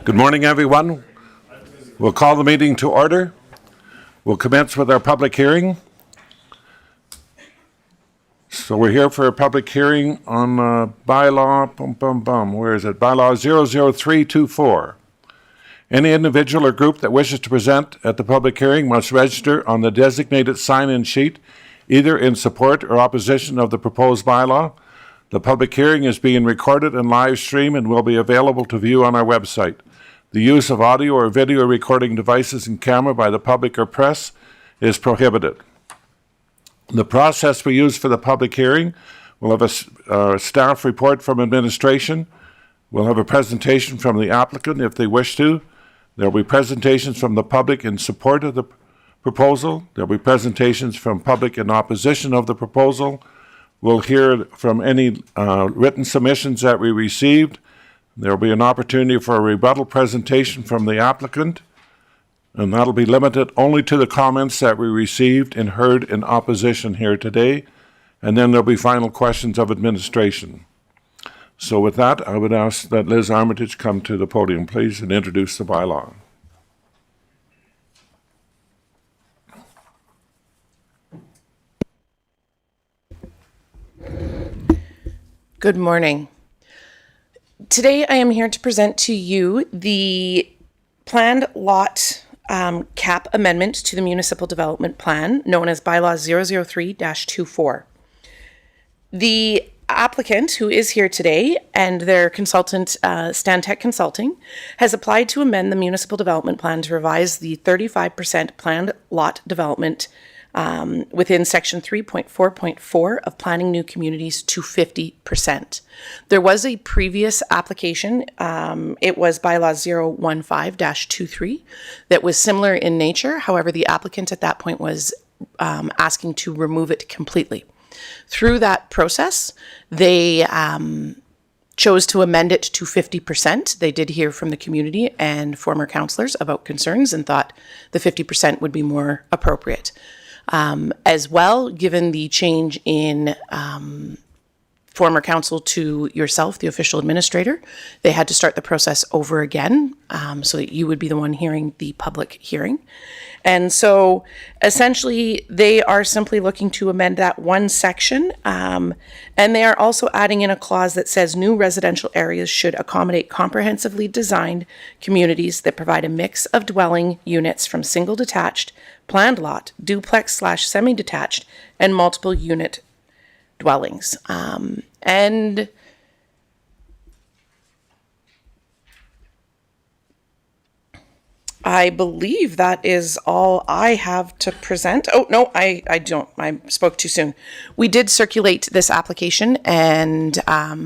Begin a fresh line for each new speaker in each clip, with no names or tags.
Good morning, everyone. We'll call the meeting to order. We'll commence with our public hearing. So we're here for a public hearing on bylaw, where is it? Bylaw 00324. Any individual or group that wishes to present at the public hearing must register on the designated sign-in sheet, either in support or opposition of the proposed bylaw. The public hearing is being recorded and live streamed and will be available to view on our website. The use of audio or video recording devices and camera by the public or press is prohibited. The process we use for the public hearing, we'll have a staff report from administration. We'll have a presentation from the applicant if they wish to. There will be presentations from the public in support of the proposal. There will be presentations from public in opposition of the proposal. We'll hear from any written submissions that we received. There will be an opportunity for a rebuttal presentation from the applicant, and that'll be limited only to the comments that we received and heard in opposition here today, and then there'll be final questions of administration. So with that, I would ask that Liz Armitage come to the podium, please, and introduce the bylaw.
Good morning. Today I am here to present to you the planned lot cap amendment to the Municipal Development Plan, known as Bylaw 003-24. The applicant, who is here today, and their consultant, Stantec Consulting, has applied to amend the Municipal Development Plan to revise the 35% planned lot development within Section 3.4.4 of Planning New Communities to 50%. There was a previous application, it was Bylaw 015-23, that was similar in nature. However, the applicant at that point was asking to remove it completely. Through that process, they chose to amend it to 50%. They did hear from the community and former councillors about concerns and thought the 50% would be more appropriate. As well, given the change in former council to yourself, the official administrator, they had to start the process over again, so that you would be the one hearing the public hearing. And so essentially they are simply looking to amend that one section, and they are also adding in a clause that says new residential areas should accommodate comprehensively designed communities that provide a mix of dwelling units from single detached, planned lot, duplex/semi-detached, and multiple unit dwellings. And I believe that is all I have to present. Oh, no, I don't. I spoke too soon. We did circulate this application and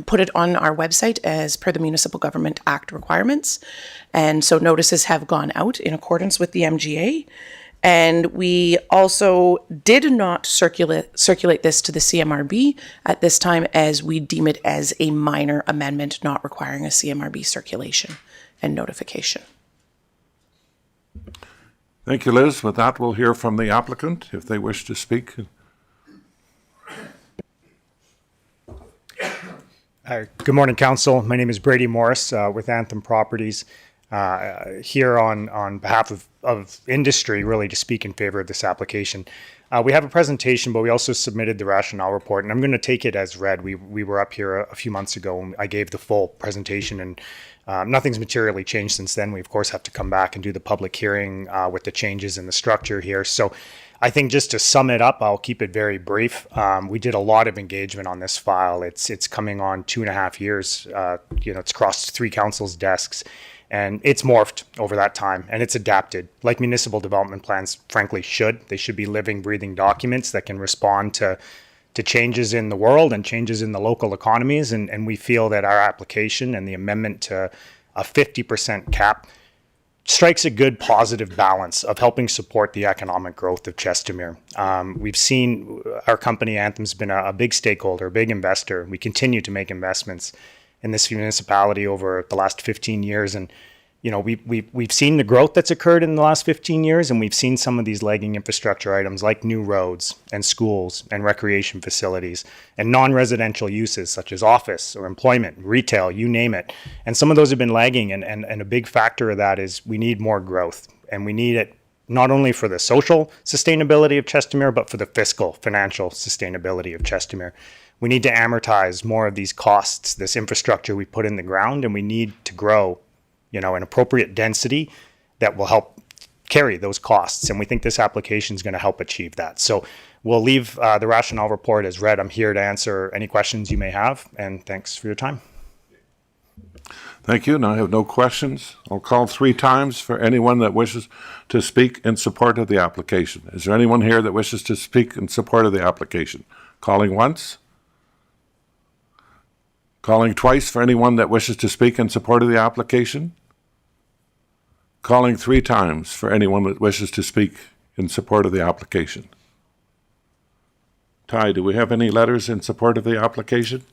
put it on our website as per the Municipal Government Act requirements. And so notices have gone out in accordance with the MGA. And we also did not circulate this to the CMRB at this time, as we deem it as a minor amendment, not requiring a CMRB circulation and notification.
Thank you, Liz. With that, we'll hear from the applicant if they wish to speak.
Good morning, Council. My name is Brady Morris with Anthem Properties. Here on behalf of industry, really, to speak in favor of this application. We have a presentation, but we also submitted the rationale report, and I'm going to take it as read. We were up here a few months ago, and I gave the full presentation, and nothing's materially changed since then. We, of course, have to come back and do the public hearing with the changes in the structure here. So I think just to sum it up, I'll keep it very brief. We did a lot of engagement on this file. It's coming on 2.5 years. It's crossed 3 councils' desks. And it's morphed over that time, and it's adapted, like municipal development plans frankly should. They should be living, breathing documents that can respond to changes in the world and changes in the local economies. And we feel that our application and the amendment to a 50% cap strikes a good positive balance of helping support the economic growth of Chestermere. We've seen our company, Anthem's been a big stakeholder, a big investor. We continue to make investments in this municipality over the last 15 years. And we've seen the growth that's occurred in the last 15 years, and we've seen some of these lagging infrastructure items like new roads and schools and recreation facilities and non-residential uses such as office or employment, retail, you name it. And some of those have been lagging, and a big factor of that is we need more growth, and we need it not only for the social sustainability of Chestermere, but for the fiscal, financial sustainability of Chestermere. We need to amortize more of these costs, this infrastructure we put in the ground, and we need to grow an appropriate density that will help carry those costs. And we think this application is going to help achieve that. So we'll leave the rationale report as read. I'm here to answer any questions you may have, and thanks for your time.
Thank you. Now I have no questions. I'll call 3 times for anyone that wishes to speak in support of the application. Is there anyone here that wishes to speak in support of the application? Calling once. Calling twice for anyone that wishes to speak in support of the application. Calling 3 times for anyone that wishes to speak in support of the application. Ty, do we have any letters in support of the application?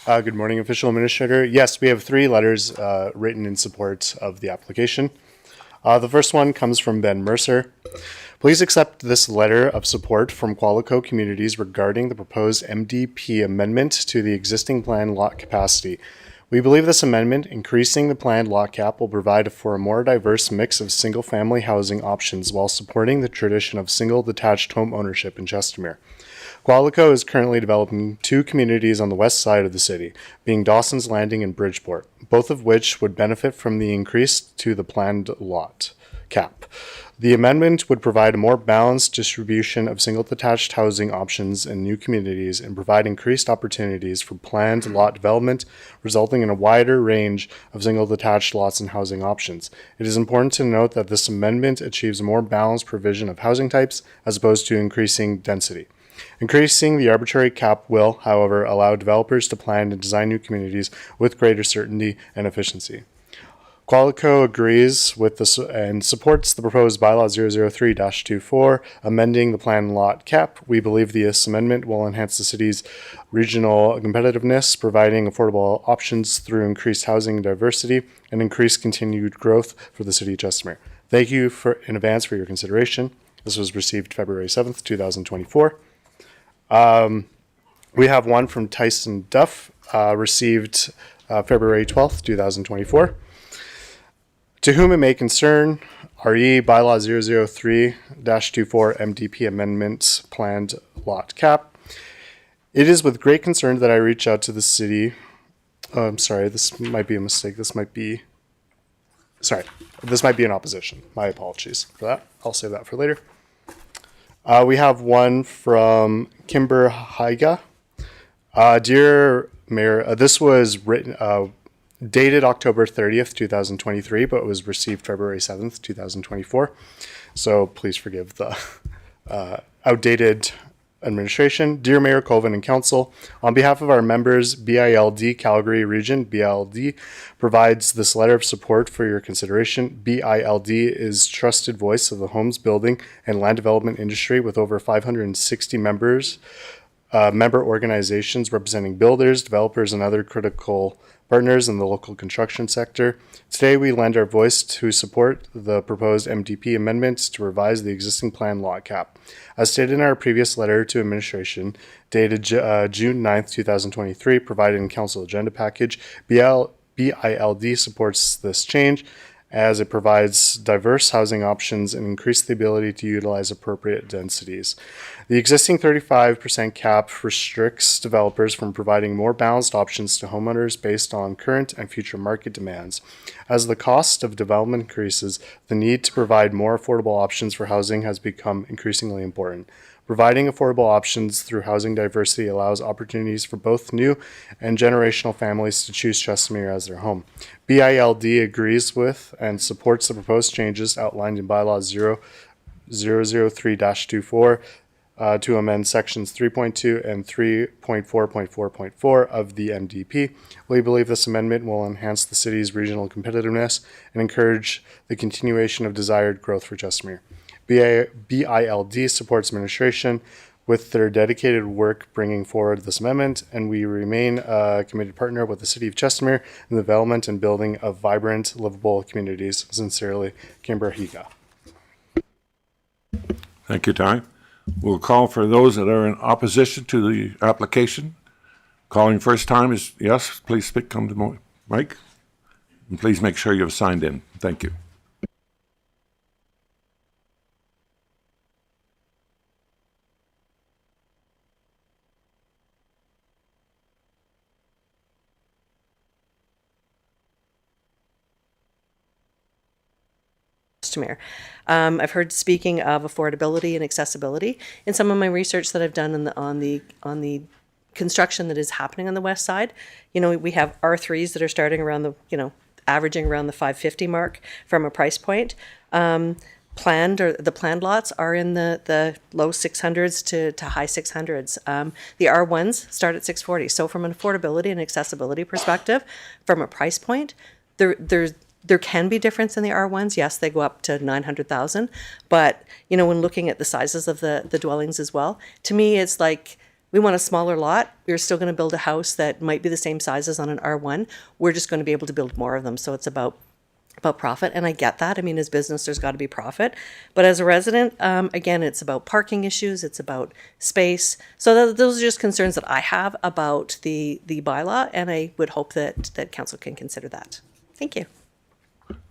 Good morning, Official Administrator. Yes, we have 3 letters written in support of the application. The first one comes from Ben Mercer. Please accept this letter of support from Qualico Communities regarding the proposed MDP amendment to the existing planned lot capacity. We believe this amendment, increasing the planned lot cap, will provide for a more diverse mix of single-family housing options while supporting the tradition of single detached home ownership in Chestermere. Qualico is currently developing 2 communities on the west side of the city, being Dawson's Landing and Bridgeport, both of which would benefit from the increase to the planned lot cap. The amendment would provide a more balanced distribution of single detached housing options in new communities and provide increased opportunities for planned lot development, resulting in a wider range of single detached lots and housing options. It is important to note that this amendment achieves a more balanced provision of housing types as opposed to increasing density. Increasing the arbitrary cap will, however, allow developers to plan and design new communities with greater certainty and efficiency. Qualico agrees with this and supports the proposed bylaw 003-24, amending the planned lot cap. We believe this amendment will enhance the city's regional competitiveness, providing affordable options through increased housing diversity and increased continued growth for the city of Chestermere. Thank you in advance for your consideration. This was received February 7th, 2024. We have one from Tyson Duff, received February 12th, 2024. To whom it may concern, RE Bylaw 003-24 MDP Amendment Planned Lot Cap. It is with great concern that I reach out to the city. I'm sorry, this might be a mistake. This might be an opposition. My apologies for that. I'll save that for later. We have one from Kimber Haiga. Dear Mayor, this was written, dated October 30th, 2023, but was received February 7th, 2024. So please forgive the outdated administration. Dear Mayor Colvin and Council, on behalf of our members, BILD Calgary Region, BILD, provides this letter of support for your consideration. BILD is trusted voice of the homes building and land development industry with over 560 members, member organizations representing builders, developers, and other critical partners in the local construction sector. Today, we lend our voice to support the proposed MDP amendments to revise the existing plan lot cap. As stated in our previous letter to administration, dated June 9th, 2023, provided in council agenda package, BILD supports this change as it provides diverse housing options and increases the ability to utilize appropriate densities. The existing 35% cap restricts developers from providing more balanced options to homeowners based on current and future market demands. As the cost of development increases, the need to provide more affordable options for housing has become increasingly important. Providing affordable options through housing diversity allows opportunities for both new and generational families to choose Chestermere as their home. BILD agrees with and supports the proposed changes outlined in Bylaw 003-24 to amend sections 3.2 and 3.4.4.4 of the MDP. We believe this amendment will enhance the city's regional competitiveness and encourage the continuation of desired growth for Chestermere. BILD supports administration with their dedicated work bringing forward this amendment, and we remain a committed partner with the City of Chestermere in the development and building of vibrant, livable communities. Sincerely, Kimber Higa.
Thank you, Ty. We'll call for those that are in opposition to the application. Calling first time is yes. Please come to the mic. And please make sure you have signed in. Thank you.
Mayor. I've heard speaking of affordability and accessibility in some of my research that I've done on the construction that is happening on the west side. You know, we have R3s that are starting around the, averaging around the 550 mark from a price point. The planned lots are in the low 600s to high 600s. The R1s start at 640. So from an affordability and accessibility perspective, from a price point, there can be difference in the R1s. Yes, they go up to 900,000. But, when looking at the sizes of the dwellings as well, to me, it's like we want a smaller lot. We're still going to build a house that might be the same size as on an R1. We're just going to be able to build more of them. So it's about profit. And I get that. I mean, as business, there's got to be profit. But as a resident, again, it's about parking issues. It's about space. So those are just concerns that I have about the bylaw. And I would hope that council can consider that. Thank you.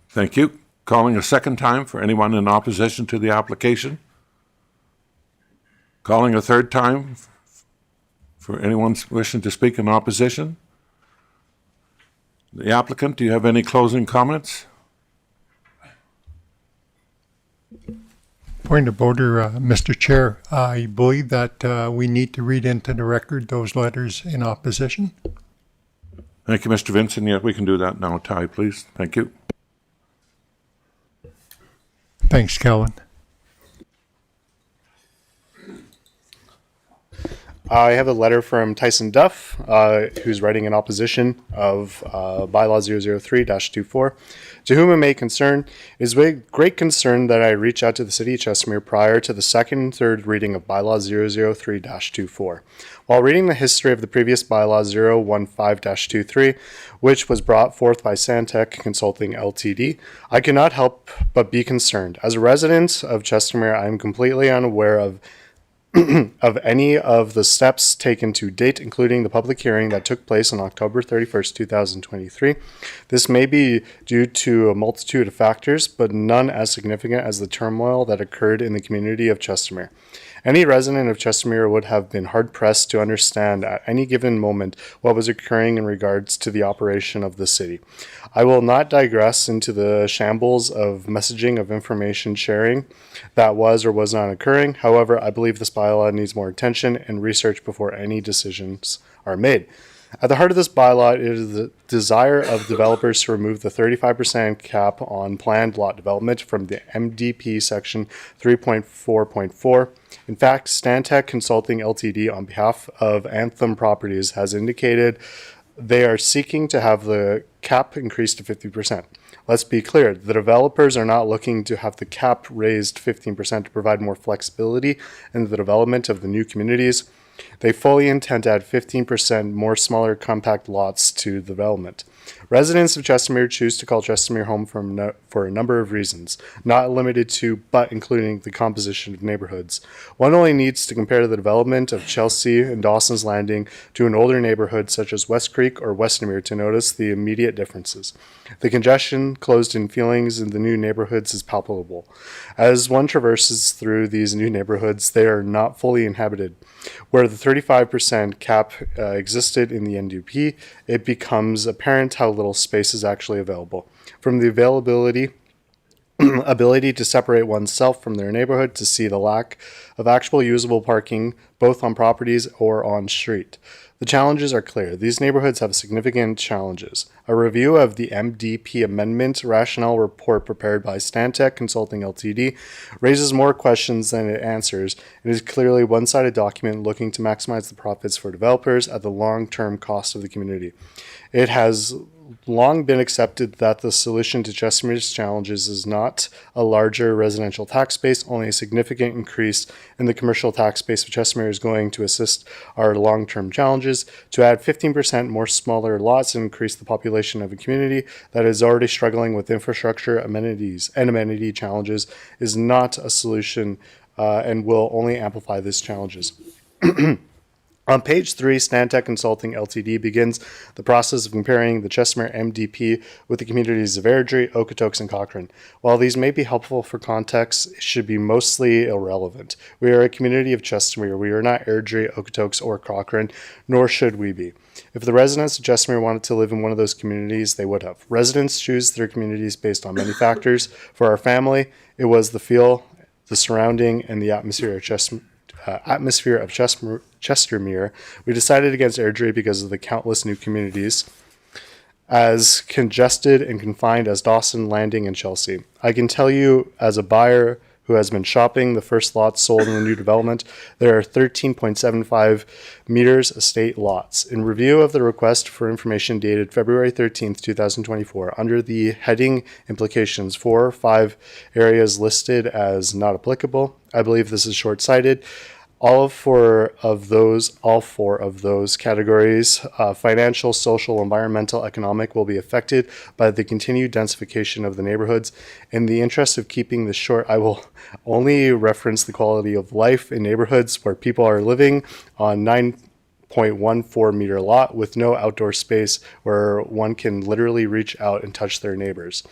Thank you. Calling a second time for anyone in opposition to the application. Calling a third time for anyone wishing to speak in opposition. The applicant, do you have any closing comments?
Point of order, Mr. Chair. I believe that we need to read into the record those letters in opposition.
Thank you, Mr. Vincent. Yeah, we can do that now. Ty, please. Thank you.
Thanks, Calvin.
I have a letter from Tyson Duff, who's writing in opposition of bylaw 003-24. To whom it may concern, it is with great concern that I reach out to the City of Chestermere prior to the second and third reading of bylaw 003-24. While reading the history of the previous bylaw 015-23, which was brought forth by Santec Consulting Ltd., I cannot help but be concerned. As a resident of Chestermere, I am completely unaware of any of the steps taken to date, including the public hearing that took place on October 31st, 2023. This may be due to a multitude of factors, but none as significant as the turmoil that occurred in the community of Chestermere. Any resident of Chestermere would have been hard-pressed to understand at any given moment what was occurring in regards to the operation of the city. I will not digress into the shambles of messaging of information sharing that was or was not occurring. However, I believe this bylaw needs more attention and research before any decisions are made. At the heart of this bylaw is the desire of developers to remove the 35% cap on planned lot development from the MDP section 3.4.4. In fact, Stantec Consulting Ltd. on behalf of Anthem Properties has indicated they are seeking to have the cap increased to 50%. Let's be clear, the developers are not looking to have the cap raised 15% to provide more flexibility in the development of the new communities. They fully intend to add 15% more smaller compact lots to the development. Residents of Chestermere choose to call Chestermere home for a number of reasons, not limited to, but including the composition of neighborhoods. One only needs to compare the development of Chelsea and Dawson's Landing to an older neighborhood such as West Creek or Westmere to notice the immediate differences. The congestion, closed-in feelings in the new neighborhoods is palpable. As one traverses through these new neighborhoods, they are not fully inhabited. Where the 35% cap existed in the NDP, it becomes apparent how little space is actually available. From the ability to separate oneself from their neighborhood to see the lack of actual usable parking, both on properties or on street. The challenges are clear. These neighborhoods have significant challenges. A review of the MDP amendment rationale report prepared by Stantec Consulting Ltd. raises more questions than it answers. It is clearly a one-sided document looking to maximize the profits for developers at the long-term cost of the community. It has long been accepted that the solution to Chestermere's challenges is not a larger residential tax base, only a significant increase in the commercial tax base of Chestermere is going to assist our long-term challenges. To add 15% more smaller lots and increase the population of a community that is already struggling with infrastructure, amenities, and amenity challenges is not a solution and will only amplify these challenges. On page 3, Stantec Consulting Ltd. begins the process of comparing the Chestermere MDP with the communities of Airdrie, Okotoks, and Cochrane. While these may be helpful for context, it should be mostly irrelevant. We are a community of Chestermere. We are not Airdrie, Okotoks, or Cochrane, nor should we be. If the residents of Chestermere wanted to live in one of those communities, they would have. Residents choose their communities based on many factors. For our family, it was the feel, the surrounding, and the atmosphere of Chestermere. We decided against Airdrie because of the countless new communities as congested and confined as Dawson, Landing, and Chelsea. I can tell you, as a buyer who has been shopping the first lots sold in the new development, there are 13.75 meters estate lots. In review of the request for information dated February 13th, 2024, under the heading implications, 4 or 5 areas listed as not applicable, I believe this is short-sighted. All four of those categories, financial, social, environmental, economic, will be affected by the continued densification of the neighborhoods. In the interest of keeping this short, I will only reference the quality of life in neighborhoods where people are living on 9.14 meter lot with no outdoor space where one can literally reach out and touch their neighbors.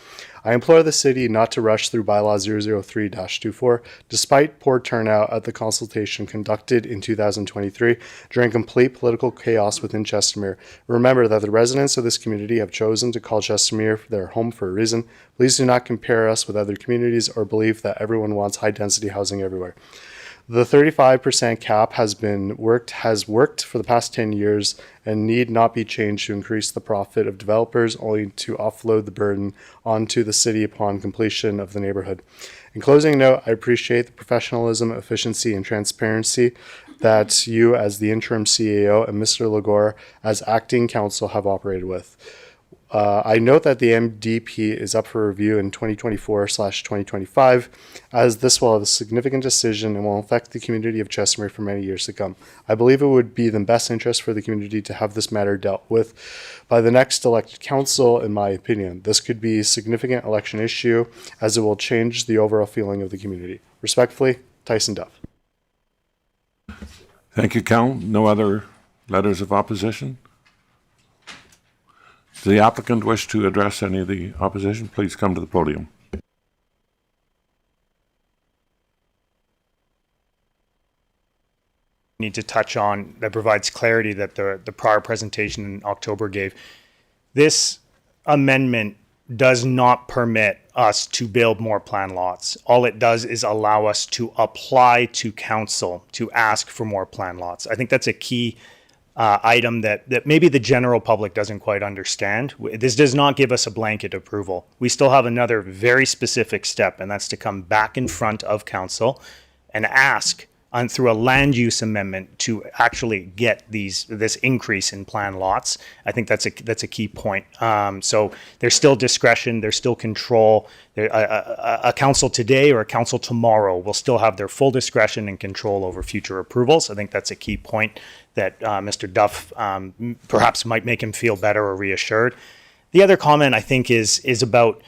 I implore the city not to rush through bylaw 003-24, despite poor turnout at the consultation conducted in 2023 during complete political chaos within Chestermere. Remember that the residents of this community have chosen to call Chestermere their home for a reason. Please do not compare us with other communities or believe that everyone wants high-density housing everywhere. The 35% cap has worked for the past 10 years and need not be changed to increase the profit of developers, only to offload the burden onto the city upon completion of the neighborhood. In closing note, I appreciate the professionalism, efficiency, and transparency that you as the interim CAO and Mr. Lagore as acting council have operated with. I note that the MDP is up for review in 2024/2025, as this will have a significant decision and will affect the community of Chestermere for many years to come. I believe it would be in the best interest for the community to have this matter dealt with by the next elected council, in my opinion. This could be a significant election issue, as it will change the overall feeling of the community. Respectfully, Tyson Duff.
Thank you, Cal. No other letters of opposition? Does the applicant wish to address any of the opposition? Please come to the podium.
Need to touch on that provides clarity that the prior presentation in October gave. This amendment does not permit us to build more plan lots. All it does is allow us to apply to council to ask for more plan lots. I think that's a key item that maybe the general public doesn't quite understand. This does not give us a blanket approval. We still have another very specific step, and that's to come back in front of council and ask through a land use amendment to actually get this increase in plan lots. I think that's a key point. So there's still discretion, there's still control. A council today or a council tomorrow will still have their full discretion and control over future approvals. I think that's a key point that Mr. Duff perhaps might make him feel better or reassured. The other comment I think is about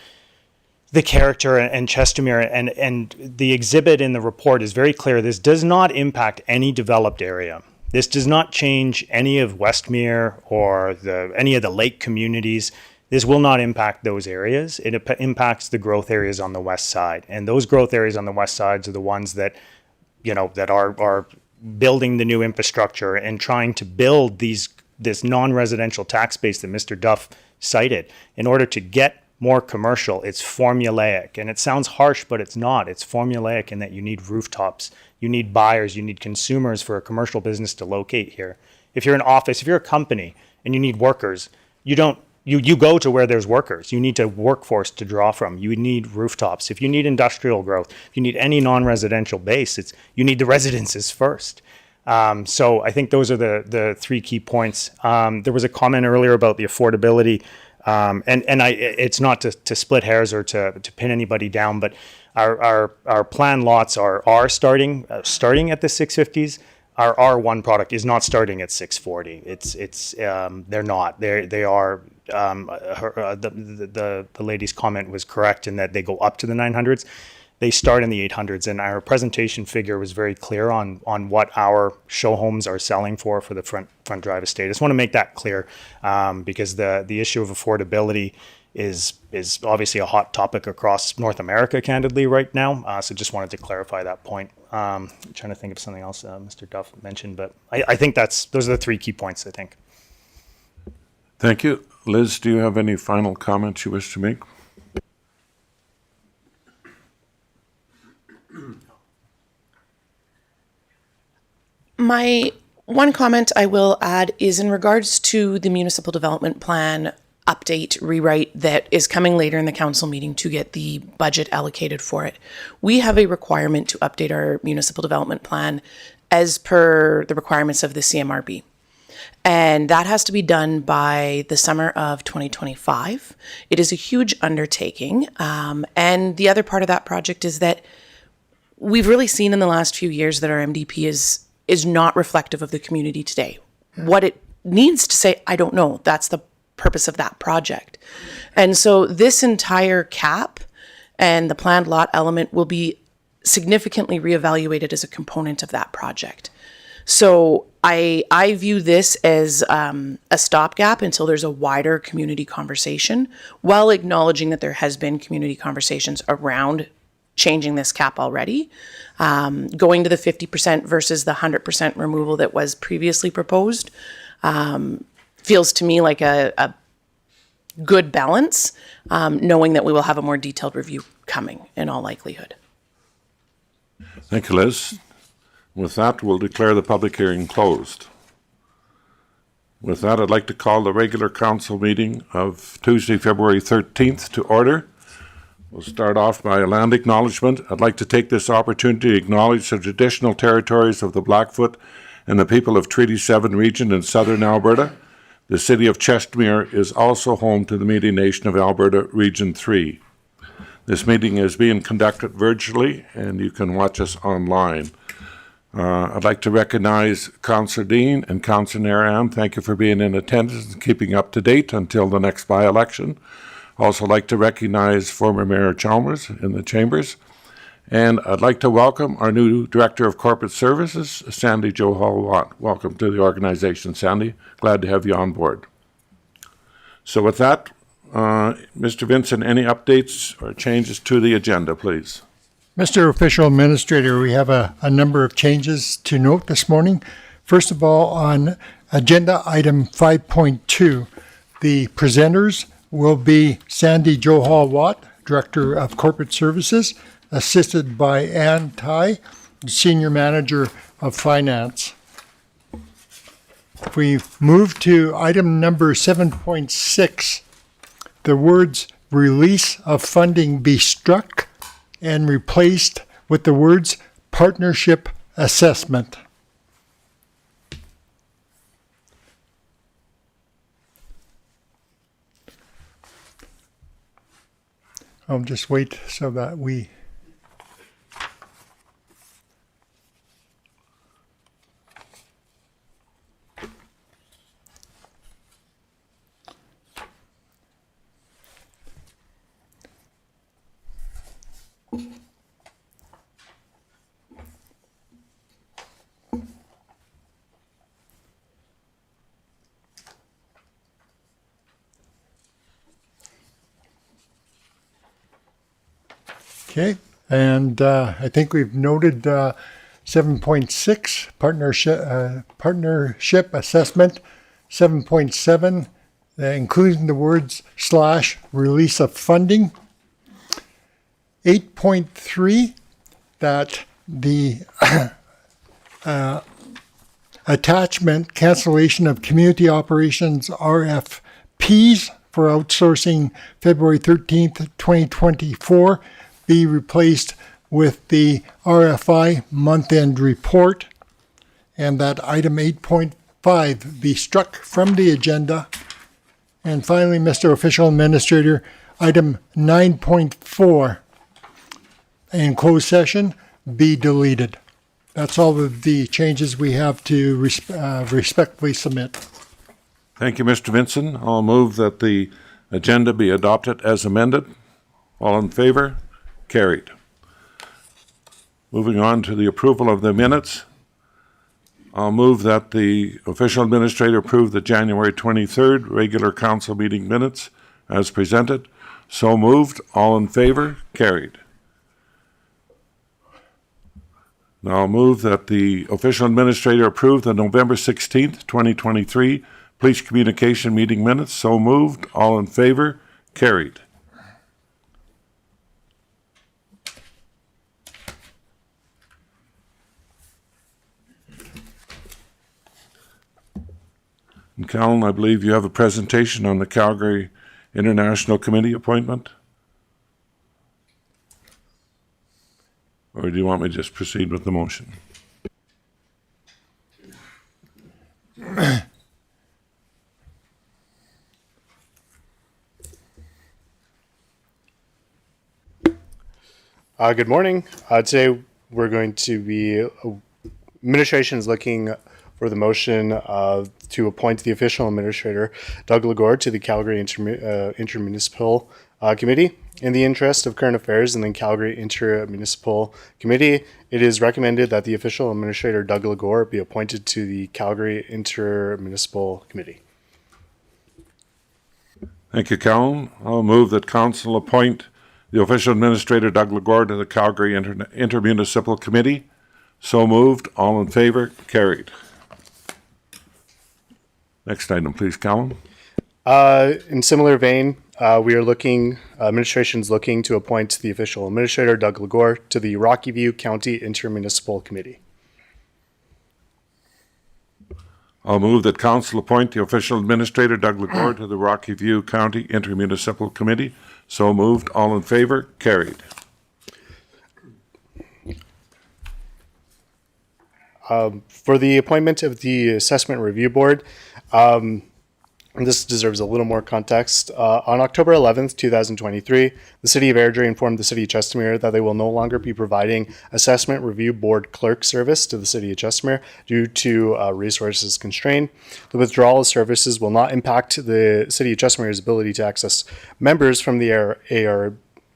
the character and Chestermere, and the exhibit in the report is very clear. This does not impact any developed area. This does not change any of Westmere or any of the lake communities. This will not impact those areas. It impacts the growth areas on the west side, and those growth areas on the west sides are the ones that are building the new infrastructure and trying to build this non-residential tax base that Mr. Duff cited in order to get more commercial. It's formulaic, and it sounds harsh, but it's not. It's formulaic in that you need rooftops, you need buyers, you need consumers for a commercial business to locate here. If you're an office, if you're a company and you need workers, you go to where there's workers. You need a workforce to draw from. You need rooftops. If you need industrial growth, if you need any non-residential base, you need the residences first. So I think those are the three key points. There was a comment earlier about the affordability. It's not to split hairs or to pin anybody down, but our plan lots are starting at the 650s. Our R1 product is not starting at 640. They're not. They are. The lady's comment was correct in that they go up to the 900s. They start in the 800s, and our presentation figure was very clear on what our show homes are selling for the front drive estate. I just want to make that clear because the issue of affordability is obviously a hot topic across North America, candidly, right now. So just wanted to clarify that point. I'm trying to think of something else Mr. Duff mentioned, but I think those are the 3 key points, I think.
Thank you. Liz, do you have any final comments you wish to make?
My one comment I will add is in regards to the municipal development plan update rewrite that is coming later in the council meeting to get the budget allocated for it. We have a requirement to update our municipal development plan as per the requirements of the CMRB. And that has to be done by the summer of 2025. It is a huge undertaking. And the other part of that project is that we've really seen in the last few years that our MDP is not reflective of the community today. What it needs to say, I don't know. That's the purpose of that project. And so this entire cap and the planned lot element will be significantly reevaluated as a component of that project. So I view this as a stopgap until there's a wider community conversation, while acknowledging that there has been community conversations around changing this cap already. Going to the 50% versus the 100% removal that was previously proposed feels to me like a good balance, knowing that we will have a more detailed review coming in all likelihood.
Thank you, Liz. With that, we'll declare the public hearing closed. With that, I'd like to call the regular council meeting of Tuesday, February 13th to order. We'll start off by a land acknowledgement. I'd like to take this opportunity to acknowledge the traditional territories of the Blackfoot and the people of Treaty 7 region in southern Alberta. The city of Chestermere is also home to the Métis Nation of Alberta, Region 3. This meeting is being conducted virtually, and you can watch us online. I'd like to recognize Councillor Dean and Councillor Naran. Thank you for being in attendance and keeping up to date until the next by-election. Also like to recognize former Mayor Chalmers in the chambers. And I'd like to welcome our new Director of Corporate Services, Sandy Johal-Watt. Welcome to the organization, Sandy. Glad to have you on board. So with that, Mr. Vincent, any updates or changes to the agenda, please?
Mr. Official Administrator, we have a number of changes to note this morning. First of all, on agenda item 5.2, the presenters will be Sandy Johal-Watt, Director of Corporate Services, assisted by Ann Tai, Senior Manager of Finance. If we move to item number 7.6, the words release of funding be struck and replaced with the words partnership assessment. I'll just wait so that we... Okay, and I think we've noted 7.6, partnership assessment, 7.7, including the words / release of funding, 8.3, that the attachment cancellation of community operations RFPs for outsourcing February 13th, 2024 be replaced with the RFI month-end report, and that item 8.5 be struck from the agenda, And finally, Mr. Official Administrator, item 9.4 in closed session be deleted. That's all of the changes we have to respectfully submit.
Thank you, Mr. Vinson. I'll move that the agenda be adopted as amended. All in favor? Carried. Moving on to the approval of the minutes. I'll move that the official administrator approve the January 23rd regular council meeting minutes as presented. So moved. All in favor? Carried. Now I'll move that the official administrator approve the November 16th, 2023 police communication meeting minutes. So moved. All in favor? Carried. And Callan, I believe you have a presentation on the Calgary International Committee appointment? Or do you want me to just proceed with the motion?
Good morning. Today we're going to be, administration is looking for the motion to appoint the official administrator, Doug Lagore, to the Calgary Intermunicipal Committee. In the interest of current affairs in the Calgary Intermunicipal Committee, it is recommended that the official administrator, Doug Lagore, be appointed to the Calgary Intermunicipal Committee.
Thank you, Callan. I'll move that council appoint the official administrator, Doug Lagore, to the Calgary Intermunicipal Committee. So moved. All in favor? Carried. Next item, please, Callan.
In similar vein, we are looking, administration's looking to appoint the official administrator, Doug Lagore, to the Rocky View County Intermunicipal Committee.
I'll move that council appoint the official administrator, Doug Lagore, to the Rocky View County Intermunicipal Committee. So moved. All in favor? Carried.
For the appointment of the Assessment Review Board, this deserves a little more context. On October 11th, 2023, the City of Airdrie informed the City of Chestermere that they will no longer be providing Assessment Review Board clerk service to the City of Chestermere due to resources constrained. The withdrawal of services will not impact the City of Chestermere's ability to access members from the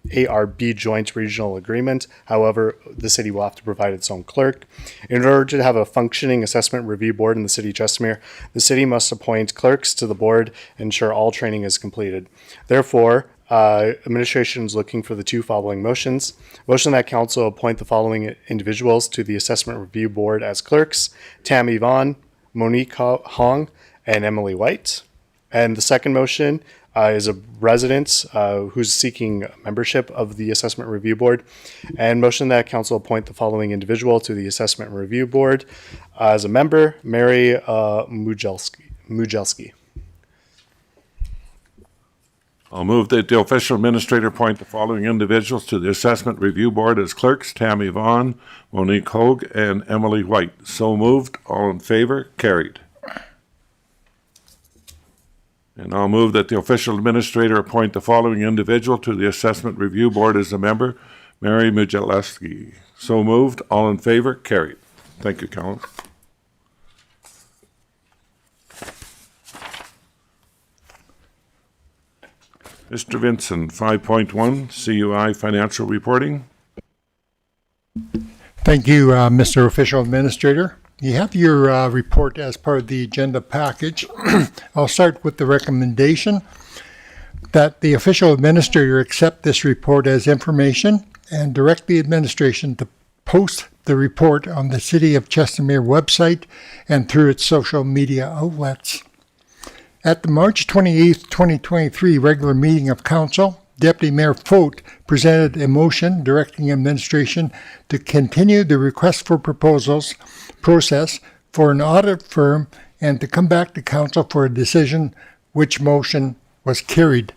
ARB Joint Regional Agreement. However, the city will have to provide its own clerk. In order to have a functioning assessment review board in the City of Chestermere, the city must appoint clerks to the board and ensure all training is completed. Therefore, administration is looking for the two following motions. Motion that council appoint the following individuals to the assessment review board as clerks: Tammy Vaughn, Monique Hong, and Emily White. And the second motion is a resident who's seeking membership of the Assessment Review Board. And motion that council appoint the following individual to the Assessment Review Board as a member: Mary Mujelski.
I'll move that the official administrator appoint the following individuals to the Assessment Review Board as clerks: Tammy Vaughn, Monique Hogue, and Emily White. So moved. All in favor? Carried. And I'll move that the official administrator appoint the following individual to the Assessment Review Board as a member: Mary Mujelski. So moved. All in favor? Carried. Thank you, Colin. Mr. Vinson, 5.1, CUI Financial Reporting.
Thank you, Mr. Official Administrator. You have your report as part of the agenda package. I'll start with the recommendation that the official administrator accept this report as information and direct the administration to post the report on the City of Chestermere website and through its social media outlets. At the March 28, 2023 regular meeting of Council, Deputy Mayor Fote presented a motion directing administration to continue the request for proposals process for an audit firm and to come back to Council for a decision, which motion was carried.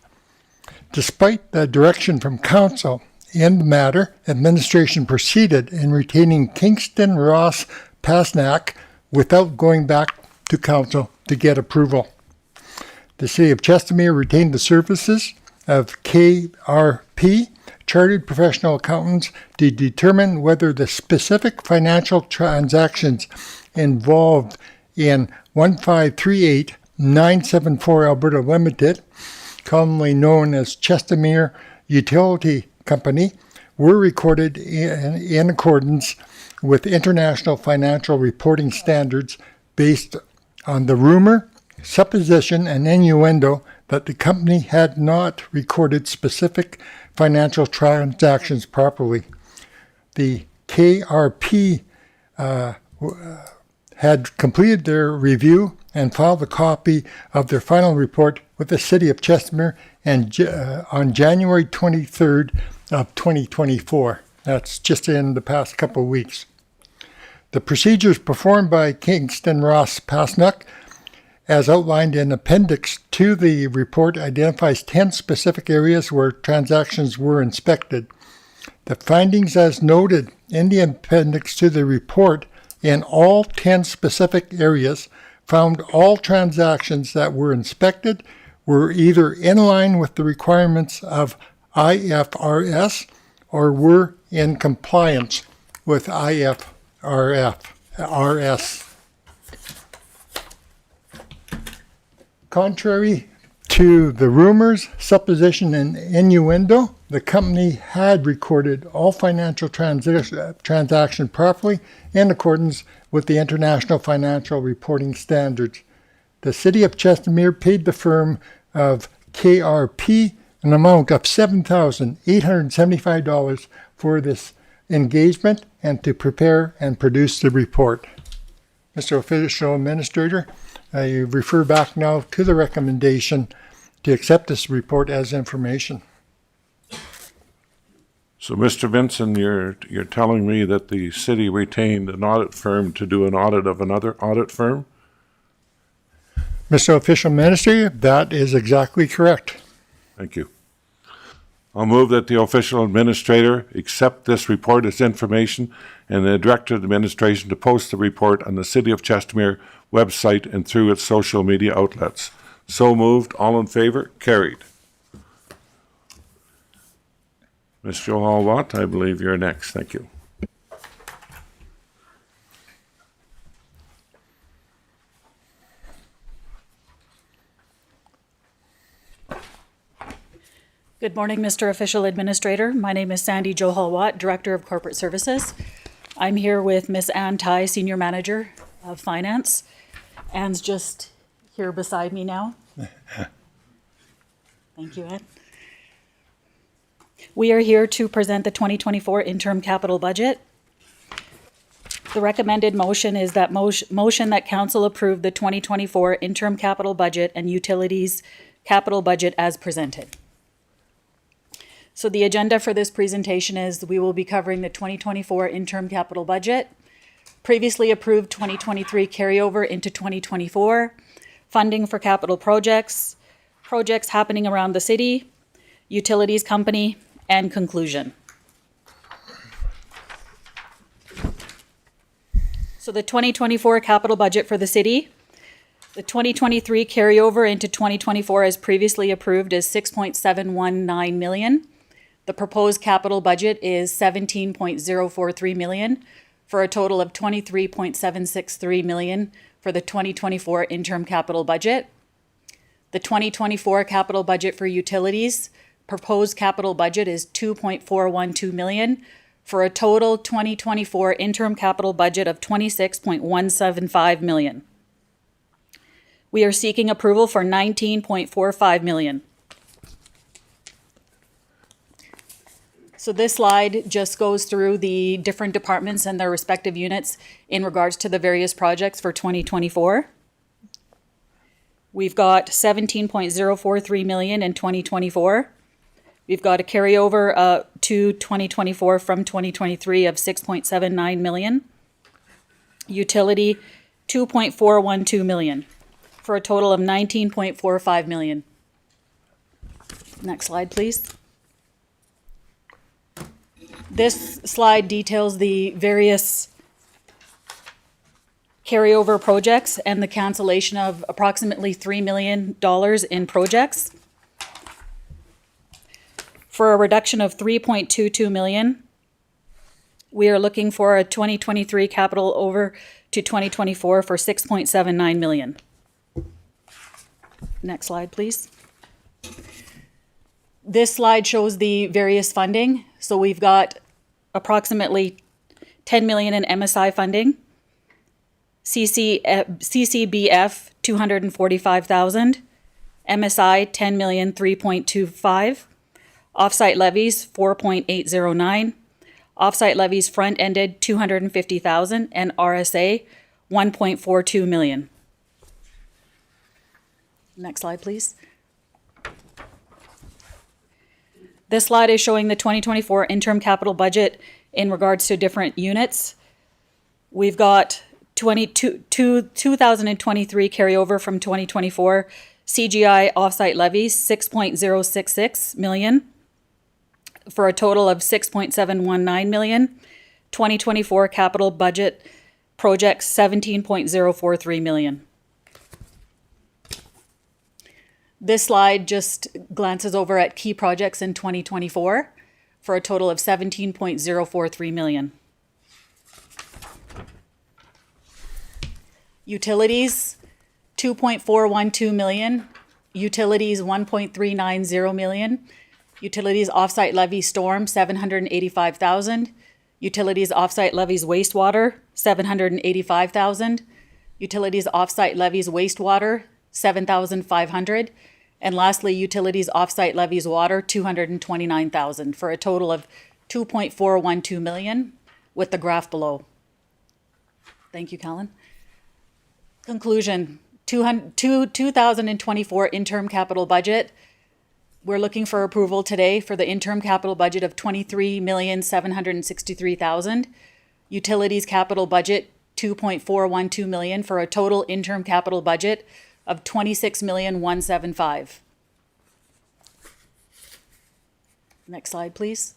Despite the direction from Council in the matter, administration proceeded in retaining Kingston Ross Pasnak without going back to Council to get approval. The City of Chestermere retained the services of KRP, Chartered Professional Accountants, to determine whether the specific financial transactions involved in 1538974 Alberta Limited, commonly known as Chestermere Utility Company, were recorded in accordance with international financial reporting standards based on the rumor, supposition, and innuendo that the company had not recorded specific financial transactions properly. The KRP had completed their review and filed a copy of their final report with the City of Chestermere on January 23rd of 2024. That's just in the past couple of weeks. The procedures performed by Kingston Ross Pasnuck, as outlined in Appendix to the report, identifies 10 specific areas where transactions were inspected. The findings as noted in the appendix to the report in all 10 specific areas found all transactions that were inspected were either in line with the requirements of IFRS or were in compliance with IFRS. Contrary to the rumors, supposition, and innuendo, the company had recorded all financial transactions properly in accordance with the International Financial Reporting Standards. The City of Chestermere paid the firm of KRP an amount of $7,875 for this engagement and to prepare and produce the report. Mr. Official Administrator, I refer back now to the recommendation to accept this report as information.
So, Mr. Vinson, you're telling me that the city retained an audit firm to do an audit of another audit firm?
Mr. Official Administrator, that is exactly correct.
Thank you. I'll move that the official administrator accept this report as information and the director of administration to post the report on the City of Chestermere website and through its social media outlets. So moved. All in favor? Carried. Ms. Johal-Watt, I believe you're next. Thank you.
Good morning, Mr. Official Administrator. My name is Sandy Johal-Watt, Director of Corporate Services. I'm here with Ms. Ann Ty, Senior Manager of Finance. Ann's just here beside me now. Thank you, Ann. We are here to present the 2024 interim capital budget. The recommended motion is that motion that Council approve the 2024 interim capital budget and utilities capital budget as presented. So the agenda for this presentation is we will be covering the 2024 interim capital budget, previously approved 2023 carryover into 2024, funding for capital projects, projects happening around the city, utilities company, and conclusion. So the 2024 capital budget for the city, the 2023 carryover into 2024 as previously approved is $6.719 million. The proposed capital budget is $17.043 million for a total of $23.763 million for the 2024 interim capital budget. The 2024 capital budget for utilities, proposed capital budget is $2.412 million for a total 2024 interim capital budget of $26.175 million. We are seeking approval for $19.45 million. So this slide just goes through the different departments and their respective units in regards to the various projects for 2024. We've got $17.043 million in 2024. We've got a carryover to 2024 from 2023 of $6.79 million. Utility, $2.412 million for a total of $19.45 million. Next slide, please. This slide details the various carryover projects and the cancellation of approximately $3 million in projects for a reduction of 3.22 million. We are looking for a 2023 capital over to 2024 for 6.79 million. Next slide, please. This slide shows the various funding. So we've got approximately 10 million in MSI funding, CCBF 245,000, MSI 10 million 3.25, offsite levies 4.809, offsite levies front-ended 250,000, and RSA 1.42 million. Next slide, please. This slide is showing the 2024 interim capital budget in regards to different units. We've got 2023 carryover from 2024, CGI offsite levies 6.066 million for a total of 6.719 million. 2024 capital budget projects 17.043 million. This slide just glances over at key projects in 2024 for a total of 17.043 million. Utilities, 2.412 million. Utilities, 1.390 million. Utilities offsite levy storm, 785,000. Utilities offsite levies wastewater, 785,000. Utilities offsite levies wastewater, 7,500. And lastly, utilities offsite levies water, 229,000 for a total of 2.412 million with the graph below. Thank you, Callan. Conclusion, 2024 interim capital budget. We're looking for approval today for the interim capital budget of 23,763,000. Utilities capital budget, 2.412 million for a total interim capital budget of 26,175,000. Next slide, please.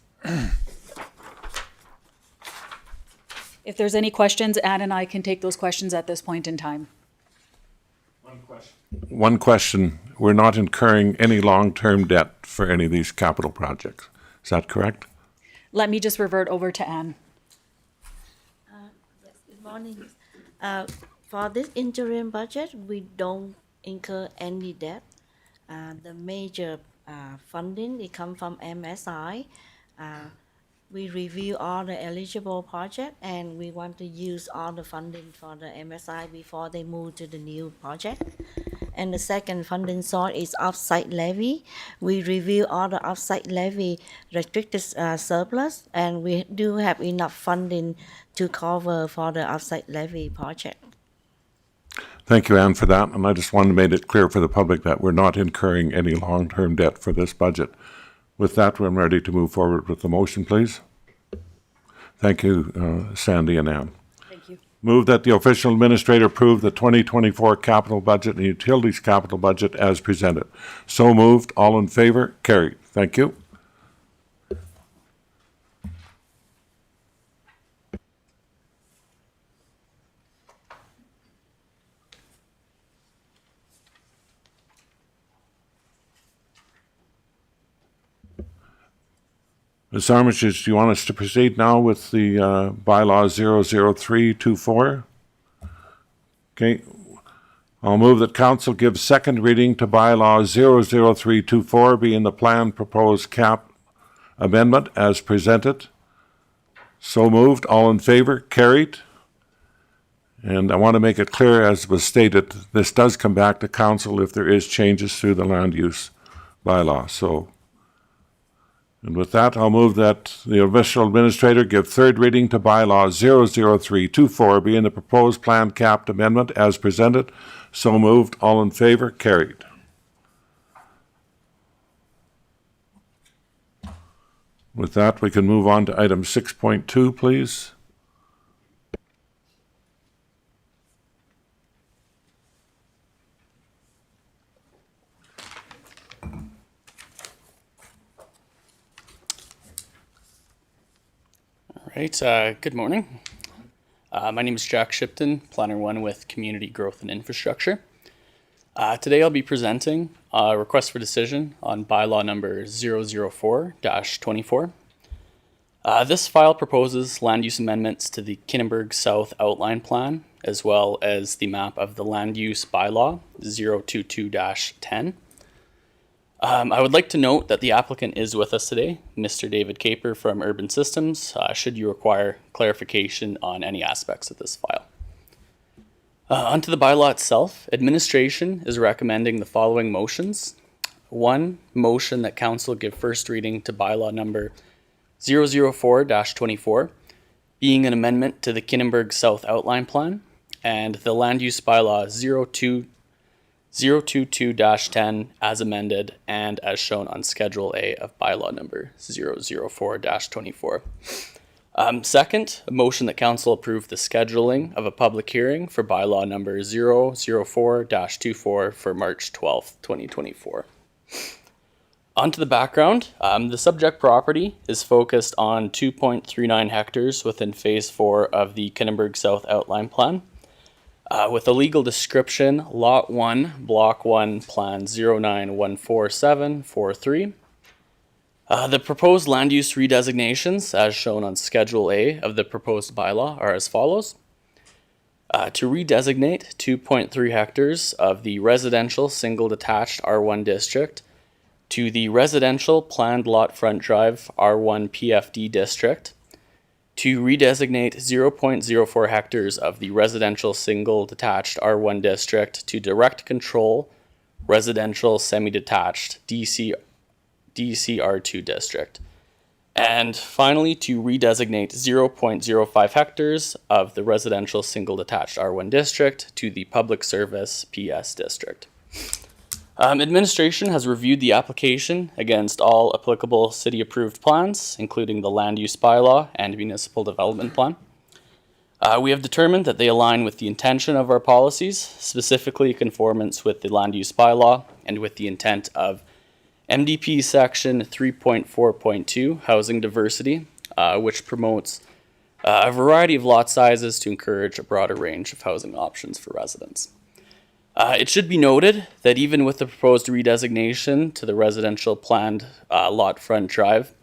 If there's any questions, Ann and I can take those questions at this point in time.
One question. We're not incurring any long-term debt for any of these capital projects. Is that correct?
Let me just revert over to Ann.
Yes, good morning. For this interim budget, we don't incur any debt. The major funding, it comes from MSI. We review all the eligible project and we want to use all the funding for the MSI before they move to the new project. And the second funding source is offsite levy. We review all the offsite levy restricted surplus, and we do have enough funding to cover for the offsite levy project.
Thank you, Ann, for that. And I just wanted to make it clear for the public that we're not incurring any long-term debt for this budget. With that, I'm ready to move forward with the motion, please. Thank you, Sandy and Ann.
Thank you.
Move that the official administrator approve the 2024 capital budget and utilities capital budget as presented. So moved. All in favor? Carried. Thank you. Ms. Armitage, do you want us to proceed now with the bylaw 00324? Okay. I'll move that council give second reading to bylaw 00324 being the planned proposed cap amendment as presented. So moved. All in favor? Carried. And I want to make it clear, as was stated, this does come back to council if there is changes through the land use bylaw. And with that, I'll move that the official administrator give third reading to bylaw 00324 being the proposed planned capped amendment as presented. So moved. All in favor? Carried. With that, we can move on to item 6.2, please.
Right, good morning. My name is Jack Shipton, Planner 1 with Community Growth and Infrastructure. Today I'll be presenting a request for decision on bylaw number 004-24. This file proposes land use amendments to the Kinnenberg South Outline Plan, as well as the map of the land use bylaw 022-10. I would like to note that the applicant is with us today, Mr. David Caper from Urban Systems, should you require clarification on any aspects of this file. Onto the bylaw itself, administration is recommending the following motions. One, motion that council give first reading to bylaw number 004-24, being an amendment to the Kinnenberg South Outline Plan, and the land use bylaw 022-10 as amended and as shown on Schedule A of bylaw number 004-24. Second, a motion that council approve the scheduling of a public hearing for bylaw number 004-24 for March 12th, 2024. Onto the background, the subject property is focused on 2.39 hectares within Phase 4 of the Kinnenberg South Outline Plan. With a legal description, Lot 1, Block 1, Plan 0914743. The proposed land use redesignations, as shown on Schedule A of the proposed bylaw, are as follows. To redesignate 2.3 hectares of the residential single detached R1 district to the residential planned lot front drive R1 PFD district, to redesignate 0.04 hectares of the residential single detached R1 district to direct control residential semi-detached DCR2 district. And finally, to redesignate 0.05 hectares of the residential single detached R1 district to the public service PS district. Administration has reviewed the application against all applicable city-approved plans, including the land use bylaw and municipal development plan. We have determined that they align with the intention of our policies, specifically conformance with the land use bylaw and with the intent of MDP section 3.4.2, housing diversity, which promotes a variety of lot sizes to encourage a broader range of housing options for residents. It should be noted that even with the proposed redesignation to the residential planned lot front drive,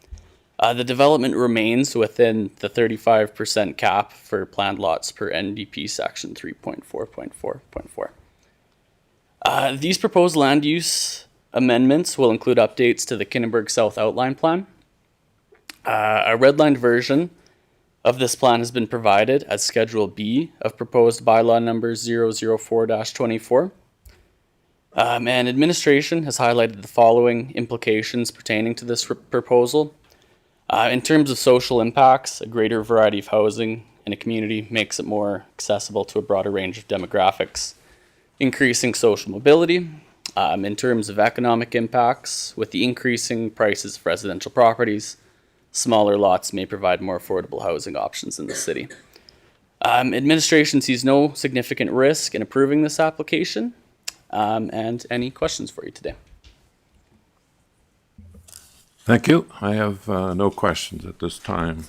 the development remains within the 35% cap for planned lots per NDP section 3.4.4.4. These proposed land use amendments will include updates to the Kinnenberg South Outline Plan. A redlined version of this plan has been provided as Schedule B of proposed bylaw number 004-24. And administration has highlighted the following implications pertaining to this proposal. In terms of social impacts, a greater variety of housing in a community makes it more accessible to a broader range of demographics, increasing social mobility. In terms of economic impacts, with the increasing prices of residential properties, smaller lots may provide more affordable housing options in the city. Administration sees no significant risk in approving this application. And any questions for you today?
Thank you. I have no questions at this time.